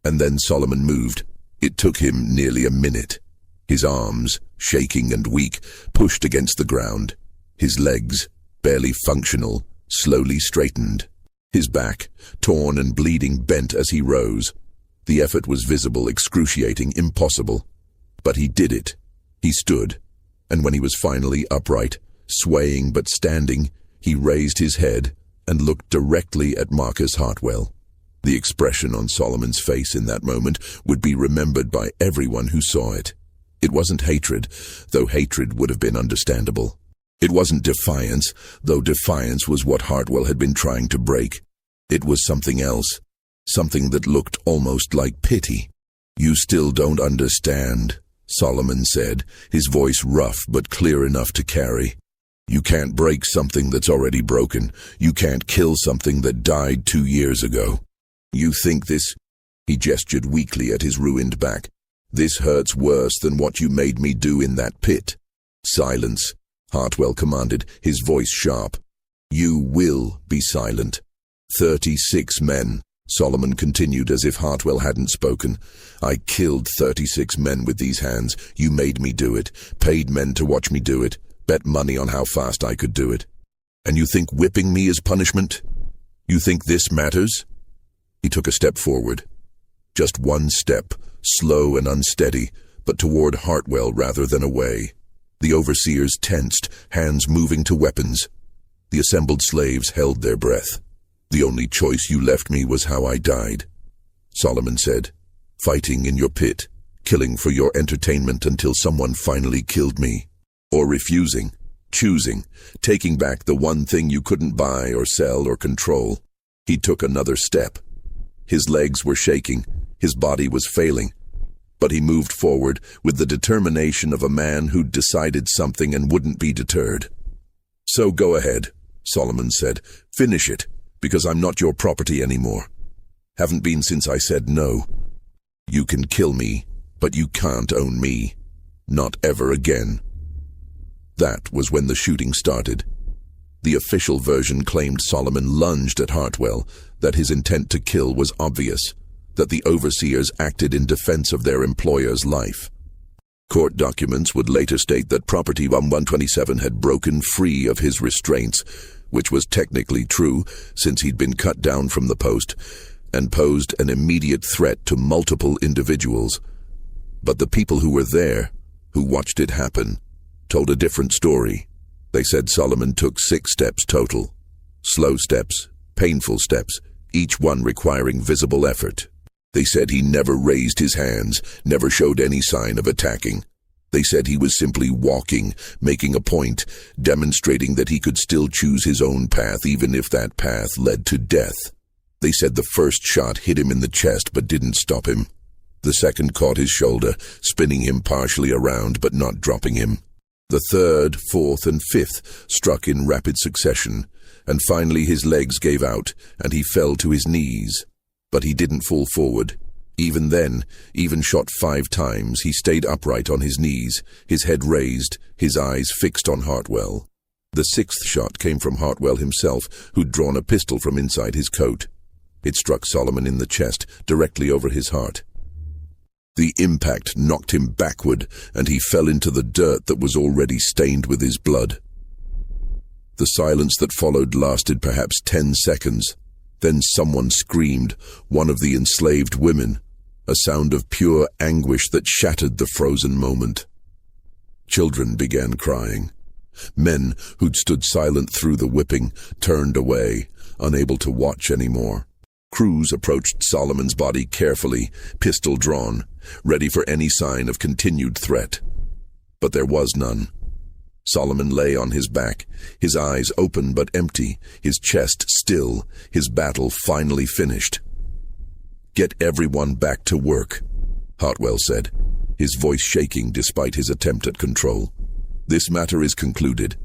And then Solomon moved. It took him nearly a minute. His arms, shaking and weak, pushed against the ground. His legs, barely functional, slowly straightened. His back, torn and bleeding, bent as he rose. The effort was visible, excruciating, impossible. But he did it. He stood, and when he was finally upright, swaying but standing, he raised his head and looked directly at Marcus Hartwell. The expression on Solomon's face in that moment would be remembered by everyone who saw it. It wasn't hatred, though hatred would have been understandable. It wasn't defiance, though defiance was what Hartwell had been trying to break. It was something else, something that looked almost like pity. "You still don't understand," Solomon said, his voice rough but clear enough to carry. "You can't break something that's already broken. You can't kill something that died 2 years ago. You think this—" He gestured weakly at his ruined back. "This hurts worse than what you made me do in that pit." "Silence," Hartwell commanded, his voice sharp. "You will be silent." 36 men, Solomon continued as if Hartwell hadn't spoken. "I killed 36 men with these hands. You made me do it, paid men to watch me do it, bet money on how fast I could do it. And you think whipping me is punishment? You think this matters?" He took a step forward. Just one step, slow and unsteady, but toward Hartwell rather than away. The overseers tensed, hands moving to weapons. The assembled slaves held their breath. "The only choice you left me was how I died," Solomon said. "Fighting in your pit, killing for your entertainment until someone finally killed me. Or refusing, choosing, taking back the one thing you couldn't buy or sell or control." He took another step. His legs were shaking, his body was failing, but he moved forward with the determination of a man who'd decided something and wouldn't be deterred. "So go ahead," Solomon said. "Finish it, because I'm not your property anymore. Haven't been since I said no. You can kill me, but you can't own me. Not ever again." That was when the shooting started. The official version claimed Solomon lunged at Hartwell, that his intent to kill was obvious, that the overseers acted in defense of their employer's life. Court documents would later state that Property 127 had broken free of his restraints, which was technically true since he'd been cut down from the post, and posed an immediate threat to multiple individuals. But the people who were there, who watched it happen, told a different story. They said Solomon took 6 steps total. Slow steps, painful steps, each one requiring visible effort. They said he never raised his hands, never showed any sign of attacking. They said he was simply walking, making a point, demonstrating that he could still choose his own path even if that path led to death. They said the first shot hit him in the chest but didn't stop him. The second caught his shoulder, spinning him partially around but not dropping him. The third, fourth, and fifth struck in rapid succession, and finally his legs gave out, and he fell to his knees. But he didn't fall forward. Even then, even shot 5 times, he stayed upright on his knees, his head raised, his eyes fixed on Hartwell. The 6th shot came from Hartwell himself, who'd drawn a pistol from inside his coat. It struck Solomon in the chest, directly over his heart. The impact knocked him backward, and he fell into the dirt that was already stained with his blood. The silence that followed lasted perhaps 10 seconds. Then someone screamed, one of the enslaved women, a sound of pure anguish that shattered the frozen moment. Children began crying. Men who'd stood silent through the whipping turned away, unable to watch anymore. Cruz approached Solomon's body carefully, pistol drawn, ready for any sign of continued threat. But there was none. Solomon lay on his back, his eyes open but empty, his chest still, his battle finally finished. "Get everyone back to work," Hartwell said, his voice shaking despite his attempt at control. "This matter is concluded.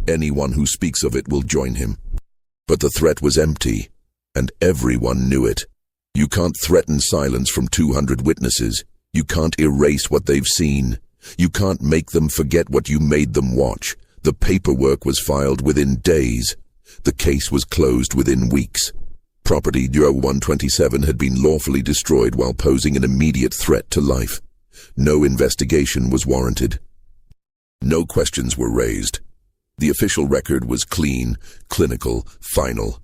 Anyone who speaks of it will join him." But the threat was empty, and everyone knew it. You can't threaten silence from 200 witnesses. You can't erase what they've seen. You can't make them forget what you made them watch. The paperwork was filed within days. The case was closed within weeks. Property 127 had been lawfully destroyed while posing an immediate threat to life. No investigation was warranted. No questions were raised. The official record was clean, clinical, final.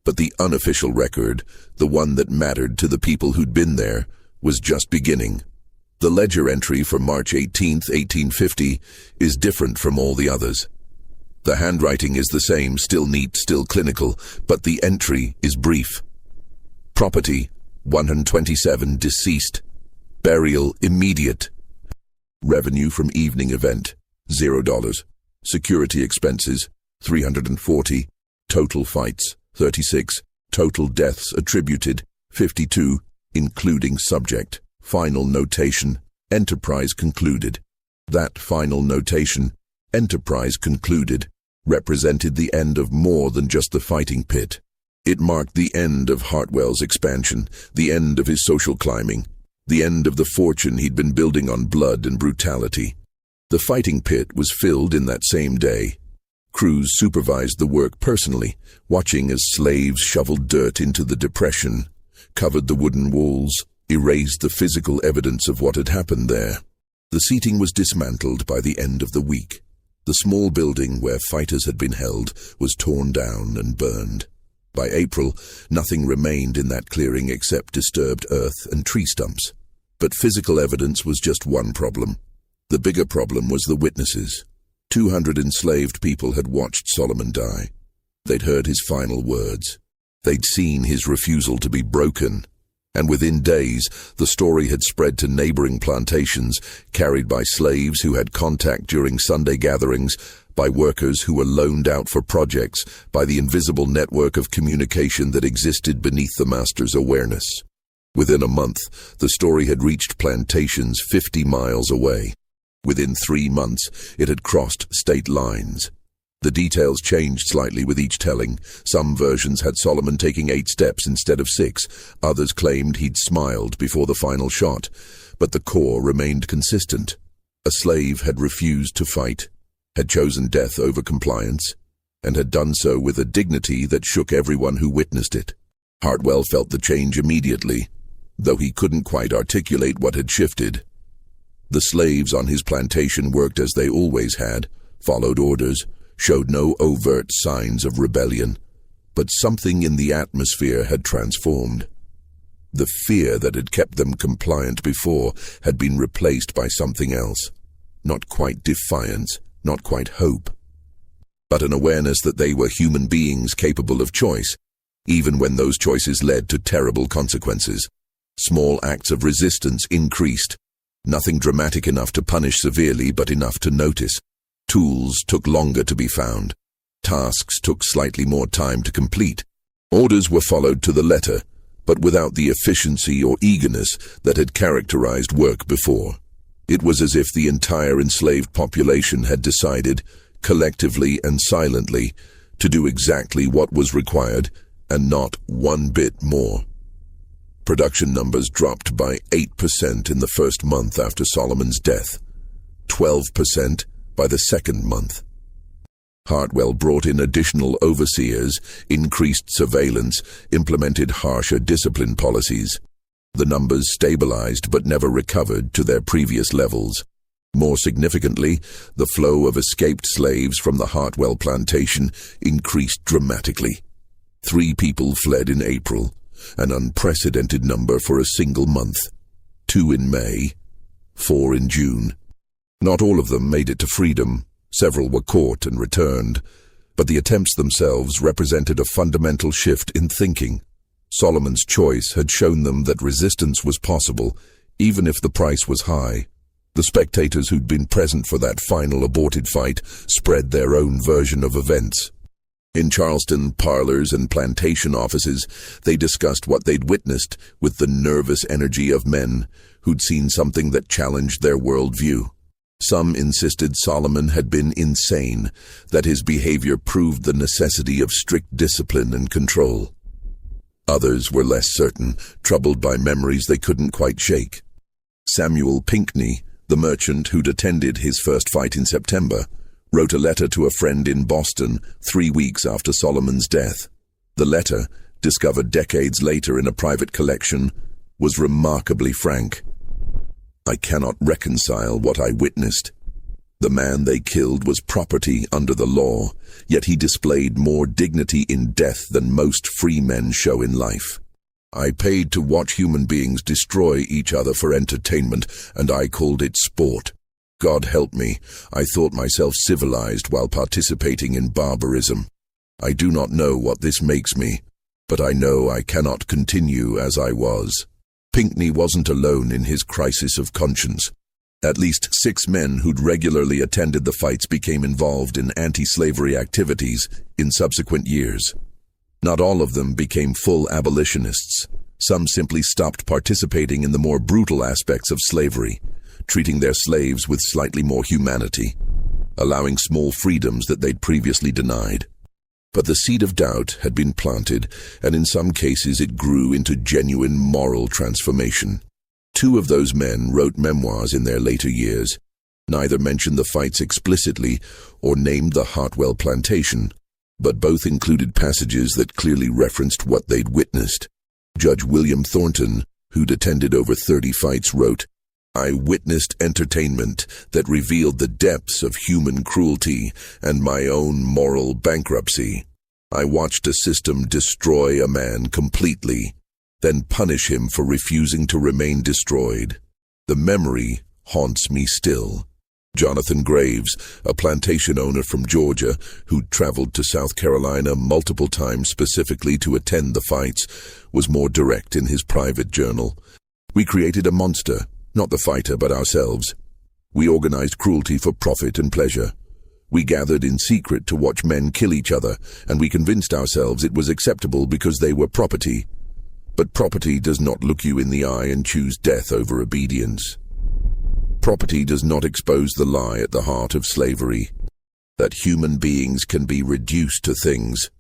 But the unofficial record, the one that mattered to the people who'd been there, was just beginning. The ledger entry for March 18, 1850, is different from all the others. The handwriting is the same, still neat, still clinical, but the entry is brief. Property, 127, deceased. Burial, immediate. Revenue from evening event, $0. Security expenses, 340. Total fights, 36. Total deaths attributed, 52, including subject. Final notation, enterprise concluded. That final notation, enterprise concluded, represented the end of more than just the fighting pit. It marked the end of Hartwell's expansion, the end of his social climbing, the end of the fortune he'd been building on blood and brutality. The fighting pit was filled in that same day. Crews supervised the work personally, watching as slaves shoveled dirt into the depression, covered the wooden walls, erased the physical evidence of what had happened there. The seating was dismantled by the end of the week. The small building where fighters had been held was torn down and burned. By April, nothing remained in that clearing except disturbed earth and tree stumps. But physical evidence was just one problem. The bigger problem was the witnesses. 200 enslaved people had watched Solomon die. They'd heard his final words. They'd seen his refusal to be broken. And within days, the story had spread to neighboring plantations, carried by slaves who had contact during Sunday gatherings, by workers who were loaned out for projects, by the invisible network of communication that existed beneath the master's awareness. Within a month, the story had reached plantations 50 miles away. Within 3 months, it had crossed state lines. The details changed slightly with each telling. Some versions had Solomon taking 8 steps instead of 6. Others claimed he'd smiled before the final shot. But the core remained consistent. A slave had refused to fight, had chosen death over compliance, and had done so with a dignity that shook everyone who witnessed it. Hartwell felt the change immediately, though he couldn't quite articulate what had shifted. The slaves on his plantation worked as they always had, followed orders, showed no overt signs of rebellion, but something in the atmosphere had transformed. The fear that had kept them compliant before had been replaced by something else. Not quite defiance, not quite hope, but an awareness that they were human beings capable of choice, even when those choices led to terrible consequences. Small acts of resistance increased, nothing dramatic enough to punish severely, but enough to notice. Tools took longer to be found. Tasks took slightly more time to complete. Orders were followed to the letter, but without the efficiency or eagerness that had characterized work before. It was as if the entire enslaved population had decided, collectively and silently, to do exactly what was required, and not one bit more. Production numbers dropped by 8% in the first month after Solomon's death, 12% by the second month. Hartwell brought in additional overseers, increased surveillance, implemented harsher discipline policies. The numbers stabilized but never recovered to their previous levels. More significantly, the flow of escaped slaves from the Hartwell plantation increased dramatically. 3 people fled in April, an unprecedented number for a single month. 2 in May, 4 in June. Not all of them made it to freedom. Several were caught and returned, but the attempts themselves represented a fundamental shift in thinking. Solomon's choice had shown them that resistance was possible, even if the price was high. The spectators who'd been present for that final aborted fight spread their own version of events. In Charleston parlors and plantation offices, they discussed what they'd witnessed with the nervous energy of men who'd seen something that challenged their worldview. Some insisted Solomon had been insane, that his behavior proved the necessity of strict discipline and control. Others were less certain, troubled by memories they couldn't quite shake. Samuel Pinckney, the merchant who'd attended his first fight in September, wrote a letter to a friend in Boston 3 weeks after Solomon's death. The letter, discovered decades later in a private collection, was remarkably frank. "I cannot reconcile what I witnessed. The man they killed was property under the law, yet he displayed more dignity in death than most free men show in life. I paid to watch human beings destroy each other for entertainment, and I called it sport. God help me, I thought myself civilized while participating in barbarism. I do not know what this makes me, but I know I cannot continue as I was." Pinckney wasn't alone in his crisis of conscience. At least 6 men who'd regularly attended the fights became involved in anti-slavery activities in subsequent years. Not all of them became full abolitionists. Some simply stopped participating in the more brutal aspects of slavery, treating their slaves with slightly more humanity, allowing small freedoms that they'd previously denied. But the seed of doubt had been planted, and in some cases it grew into genuine moral transformation. 2 of those men wrote memoirs in their later years. Neither mentioned the fights explicitly or named the Hartwell plantation, but both included passages that clearly referenced what they'd witnessed. Judge William Thornton, who'd attended over 30 fights, wrote, "I witnessed entertainment that revealed the depths of human cruelty and my own moral bankruptcy. I watched a system destroy a man completely, then punish him for refusing to remain destroyed. The memory haunts me still." Jonathan Graves, a plantation owner from Georgia who'd traveled to South Carolina multiple times specifically to attend the fights, was more direct in his private journal. "We created a monster, not the fighter but ourselves. We organized cruelty for profit and pleasure. We gathered in secret to watch men kill each other, and we convinced ourselves it was acceptable because they were property. But property does not look you in the eye and choose death over obedience. Property does not expose the lie at the heart of slavery, that human beings can be reduced to things.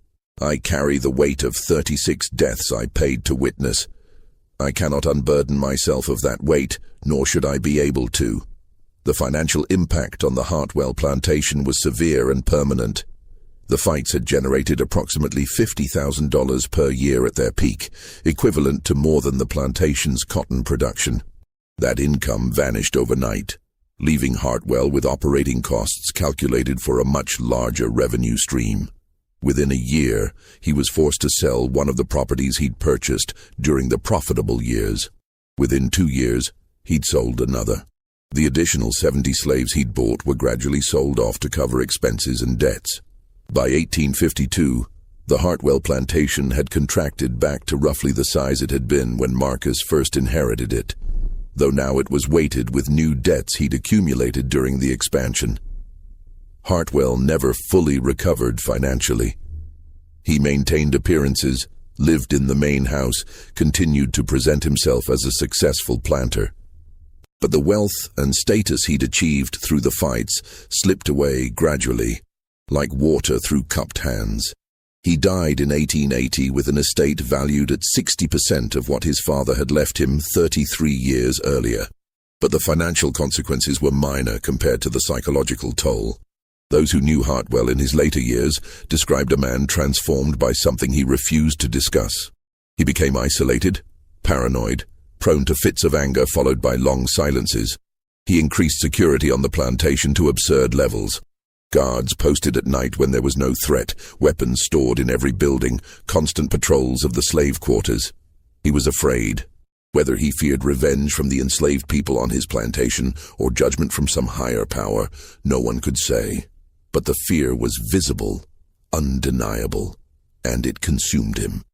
I carry the weight of 36 deaths I paid to witness. I cannot unburden myself of that weight, nor should I be able to." The financial impact on the Hartwell plantation was severe and permanent. The fights had generated approximately $50,000 per year at their peak, equivalent to more than the plantation's cotton production. That income vanished overnight, leaving Hartwell with operating costs calculated for a much larger revenue stream. Within a year, he was forced to sell one of the properties he'd purchased during the profitable years. Within 2 years, he'd sold another. The additional 70 slaves he'd bought were gradually sold off to cover expenses and debts. By 1852, the Hartwell plantation had contracted back to roughly the size it had been when Marcus first inherited it, though now it was weighted with new debts he'd accumulated during the expansion. Hartwell never fully recovered financially. He maintained appearances, lived in the main house, continued to present himself as a successful planter. But the wealth and status he'd achieved through the fights slipped away gradually, like water through cupped hands. He died in 1880 with an estate valued at 60% of what his father had left him 33 years earlier. But the financial consequences were minor compared to the psychological toll. Those who knew Hartwell in his later years described a man transformed by something he refused to discuss. He became isolated, paranoid, prone to fits of anger followed by long silences. He increased security on the plantation to absurd levels. Guards posted at night when there was no threat, weapons stored in every building, constant patrols of the slave quarters. He was afraid. Whether he feared revenge from the enslaved people on his plantation or judgment from some higher power, no one could say. But the fear was visible, undeniable, and it consumed him.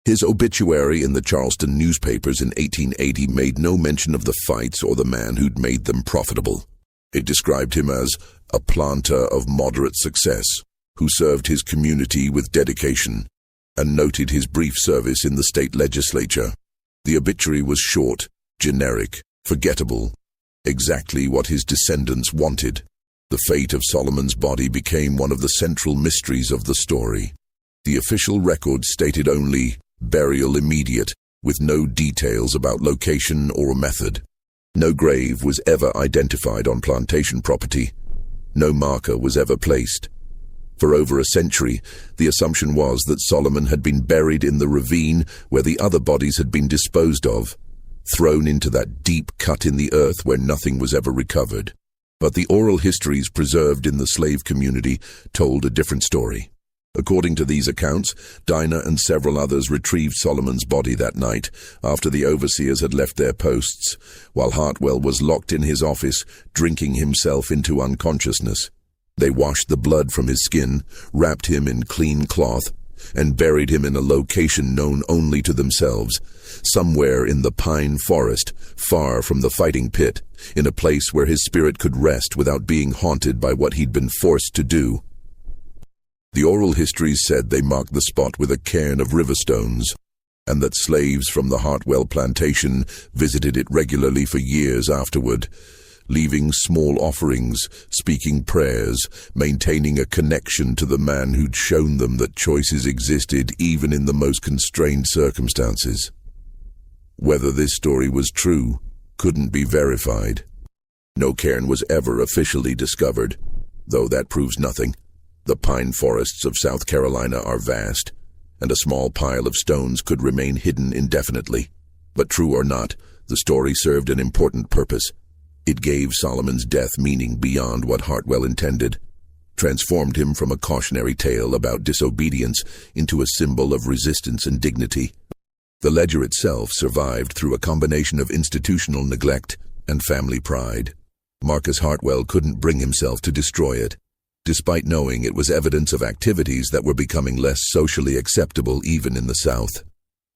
His obituary in the Charleston newspapers in 1880 made no mention of the fights or the man who'd made them profitable. It described him as a planter of moderate success, who served his community with dedication, and noted his brief service in the state legislature. The obituary was short, generic, forgettable, exactly what his descendants wanted. The fate of Solomon's body became one of the central mysteries of the story. The official record stated only, "Burial immediate," with no details about location or method. No grave was ever identified on plantation property. No marker was ever placed. For over a century, the assumption was that Solomon had been buried in the ravine where the other bodies had been disposed of, thrown into that deep cut in the earth where nothing was ever recovered. But the oral histories preserved in the slave community told a different story. According to these accounts, Dinah and several others retrieved Solomon's body that night, after the overseers had left their posts, while Hartwell was locked in his office, drinking himself into unconsciousness. They washed the blood from his skin, wrapped him in clean cloth, and buried him in a location known only to themselves, somewhere in the pine forest, far from the fighting pit, in a place where his spirit could rest without being haunted by what he'd been forced to do. The oral histories said they marked the spot with a cairn of river stones, and that slaves from the Hartwell plantation visited it regularly for years afterward, leaving small offerings, speaking prayers, maintaining a connection to the man who'd shown them that choices existed even in the most constrained circumstances. Whether this story was true couldn't be verified. No cairn was ever officially discovered, though that proves nothing. The pine forests of South Carolina are vast, and a small pile of stones could remain hidden indefinitely. But true or not, the story served an important purpose. It gave Solomon's death meaning beyond what Hartwell intended, transformed him from a cautionary tale about disobedience into a symbol of resistance and dignity. The ledger itself survived through a combination of institutional neglect and family pride. Marcus Hartwell couldn't bring himself to destroy it, despite knowing it was evidence of activities that were becoming less socially acceptable even in the South.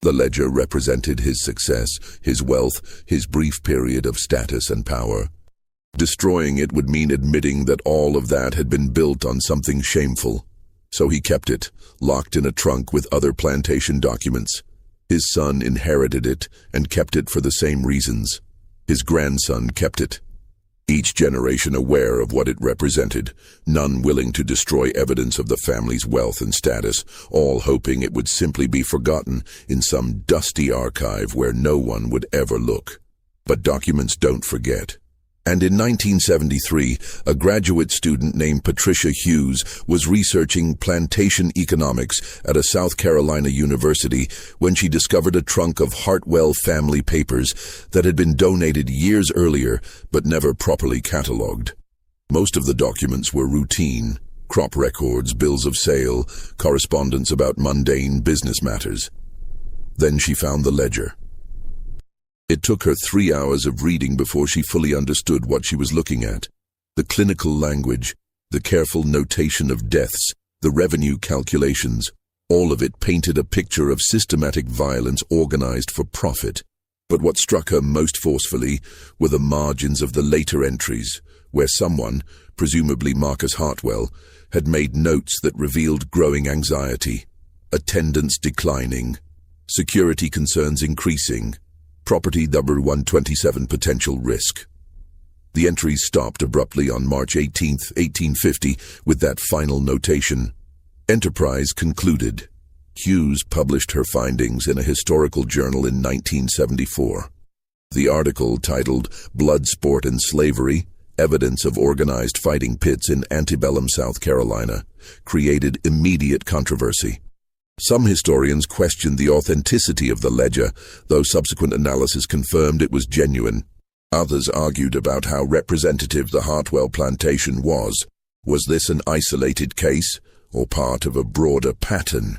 The ledger represented his success, his wealth, his brief period of status and power. Destroying it would mean admitting that all of that had been built on something shameful. So he kept it, locked in a trunk with other plantation documents. His son inherited it and kept it for the same reasons. His grandson kept it. Each generation aware of what it represented, none willing to destroy evidence of the family's wealth and status, all hoping it would simply be forgotten in some dusty archive where no one would ever look. But documents don't forget. And in 1973, a graduate student named Patricia Hughes was researching plantation economics at a South Carolina university when she discovered a trunk of Hartwell family papers that had been donated years earlier but never properly catalogued. Most of the documents were routine: crop records, bills of sale, correspondence about mundane business matters. Then she found the ledger. It took her 3 hours of reading before she fully understood what she was looking at. The clinical language, the careful notation of deaths, the revenue calculations, all of it painted a picture of systematic violence organized for profit. But what struck her most forcefully were the margins of the later entries, where someone, presumably Marcus Hartwell, had made notes that revealed growing anxiety, attendance declining, security concerns increasing, property number 127 potential risk. The entries stopped abruptly on March 18, 1850, with that final notation: Enterprise concluded. Hughes published her findings in a historical journal in 1974. The article, titled "Blood Sport and Slavery: Evidence of Organized Fighting Pits in Antebellum, South Carolina," created immediate controversy. Some historians questioned the authenticity of the ledger, though subsequent analysis confirmed it was genuine. Others argued about how representative the Hartwell plantation was. Was this an isolated case, or part of a broader pattern?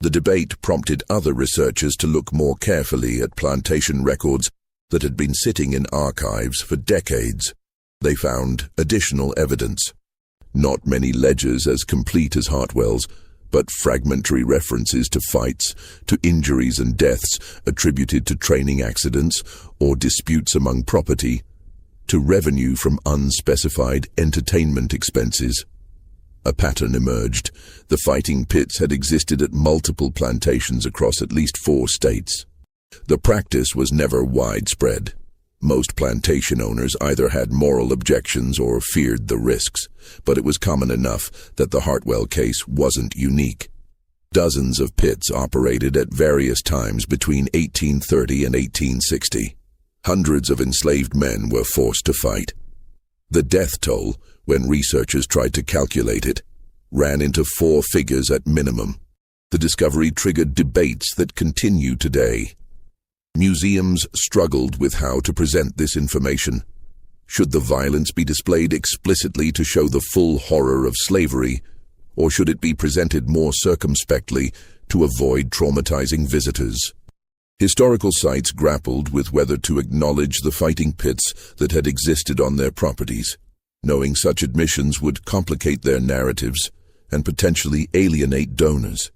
The debate prompted other researchers to look more carefully at plantation records that had been sitting in archives for decades. They found additional evidence. Not many ledgers as complete as Hartwell's, but fragmentary references to fights, to injuries and deaths attributed to training accidents or disputes among property, to revenue from unspecified entertainment expenses. A pattern emerged. The fighting pits had existed at multiple plantations across at least 4 states. The practice was never widespread. Most plantation owners either had moral objections or feared the risks, but it was common enough that the Hartwell case wasn't unique. Dozens of pits operated at various times between 1830 and 1860. Hundreds of enslaved men were forced to fight. The death toll, when researchers tried to calculate it, ran into 4 figures at minimum. The discovery triggered debates that continue today. Museums struggled with how to present this information. Should the violence be displayed explicitly to show the full horror of slavery, or should it be presented more circumspectly to avoid traumatizing visitors? Historical sites grappled with whether to acknowledge the fighting pits that had existed on their properties, knowing such admissions would complicate their narratives and potentially alienate donors.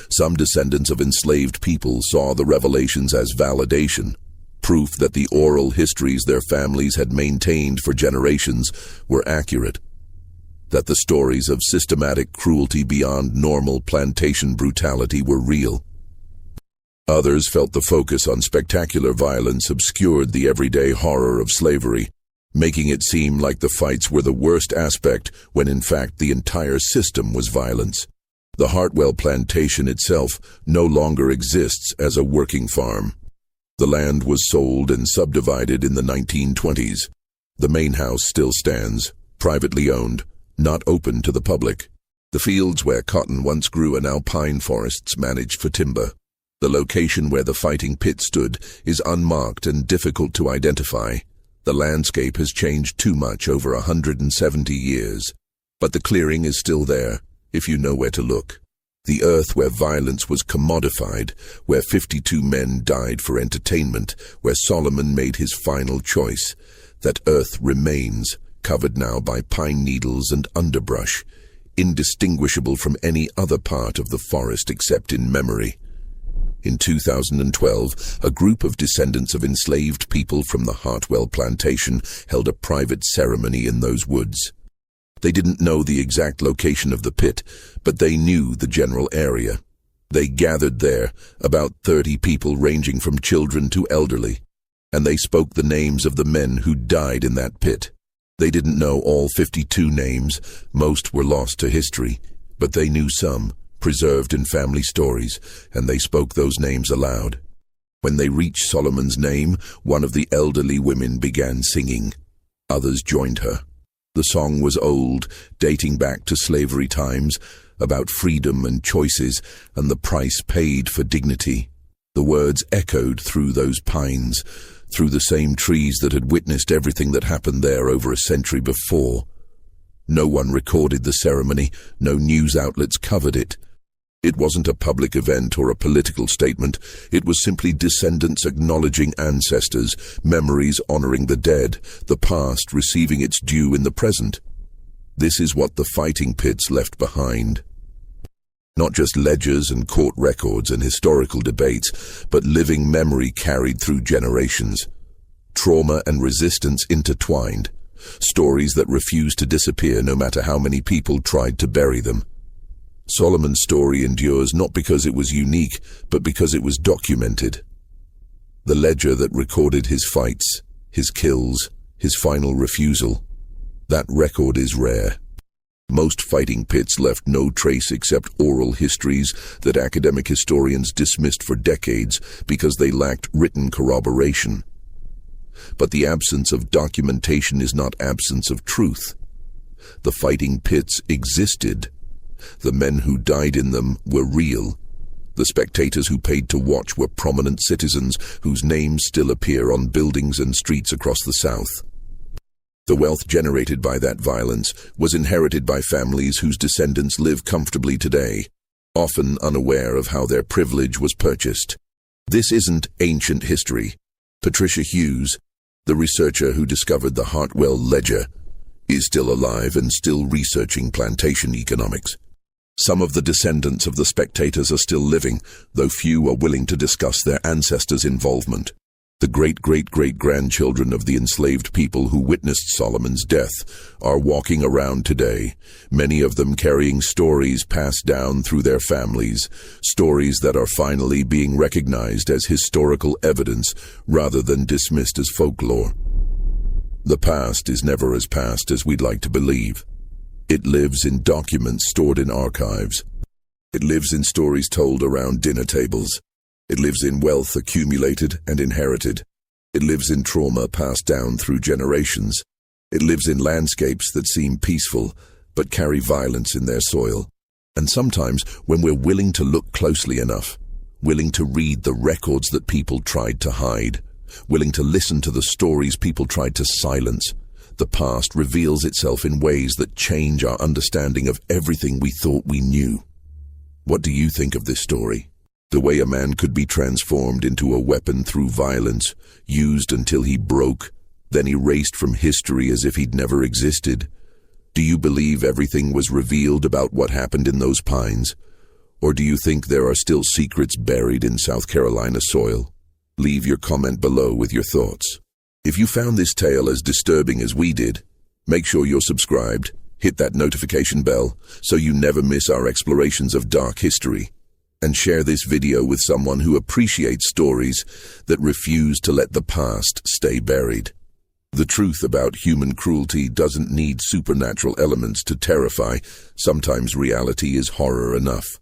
Some descendants of enslaved people saw the revelations as validation, proof that the oral histories their families had maintained for generations were accurate, that the stories of systematic cruelty beyond normal plantation brutality were real. Others felt the focus on spectacular violence obscured the everyday horror of slavery, making it seem like the fights were the worst aspect when in fact the entire system was violence. The Hartwell plantation itself no longer exists as a working farm. The land was sold and subdivided in the 1920s. The main house still stands, privately owned, not open to the public. The fields where cotton once grew are now pine forests managed for timber. The location where the fighting pit stood is unmarked and difficult to identify. The landscape has changed too much over 170 years, but the clearing is still there, if you know where to look. The earth where violence was commodified, where 52 men died for entertainment, where Solomon made his final choice, that earth remains, covered now by pine needles and underbrush, indistinguishable from any other part of the forest except in memory. In 2012, a group of descendants of enslaved people from the Hartwell plantation held a private ceremony in those woods. They didn't know the exact location of the pit, but they knew the general area. They gathered there, about 30 people ranging from children to elderly, and they spoke the names of the men who died in that pit. They didn't know all 52 names, most were lost to history, but they knew some, preserved in family stories, and they spoke those names aloud. When they reached Solomon's name, one of the elderly women began singing. Others joined her. The song was old, dating back to slavery times, about freedom and choices and the price paid for dignity. The words echoed through those pines, through the same trees that had witnessed everything that happened there over a century before. No one recorded the ceremony, no news outlets covered it. It wasn't a public event or a political statement. It was simply descendants acknowledging ancestors, memories honoring the dead, the past receiving its due in the present. This is what the fighting pits left behind. Not just ledgers and court records and historical debates, but living memory carried through generations. Trauma and resistance intertwined. Stories that refused to disappear no matter how many people tried to bury them. Solomon's story endures not because it was unique, but because it was documented. The ledger that recorded his fights, his kills, his final refusal, that record is rare. Most fighting pits left no trace except oral histories that academic historians dismissed for decades because they lacked written corroboration. But the absence of documentation is not absence of truth. The fighting pits existed. The men who died in them were real. The spectators who paid to watch were prominent citizens whose names still appear on buildings and streets across the South. The wealth generated by that violence was inherited by families whose descendants live comfortably today, often unaware of how their privilege was purchased. This isn't ancient history. Patricia Hughes, the researcher who discovered the Hartwell ledger, is still alive and still researching plantation economics. Some of the descendants of the spectators are still living, though few are willing to discuss their ancestors' involvement. The great-great-great-grandchildren of the enslaved people who witnessed Solomon's death are walking around today, many of them carrying stories passed down through their families, stories that are finally being recognized as historical evidence rather than dismissed as folklore. The past is never as past as we'd like to believe. It lives in documents stored in archives. It lives in stories told around dinner tables. It lives in wealth accumulated and inherited. It lives in trauma passed down through generations. It lives in landscapes that seem peaceful but carry violence in their soil. And sometimes, when we're willing to look closely enough, willing to read the records that people tried to hide, willing to listen to the stories people tried to silence, the past reveals itself in ways that change our understanding of everything we thought we knew. What do you think of this story? The way a man could be transformed into a weapon through violence, used until he broke, then erased from history as if he'd never existed. Do you believe everything was revealed about what happened in those pines? Or do you think there are still secrets buried in South Carolina soil? Leave your comment below with your thoughts. If you found this tale as disturbing as we did, make sure you're subscribed, hit that notification bell so you never miss our explorations of dark history. And share this video with someone who appreciates stories that refuse to let the past stay buried. The truth about human cruelty doesn't need supernatural elements to terrify. Sometimes reality is horror enough.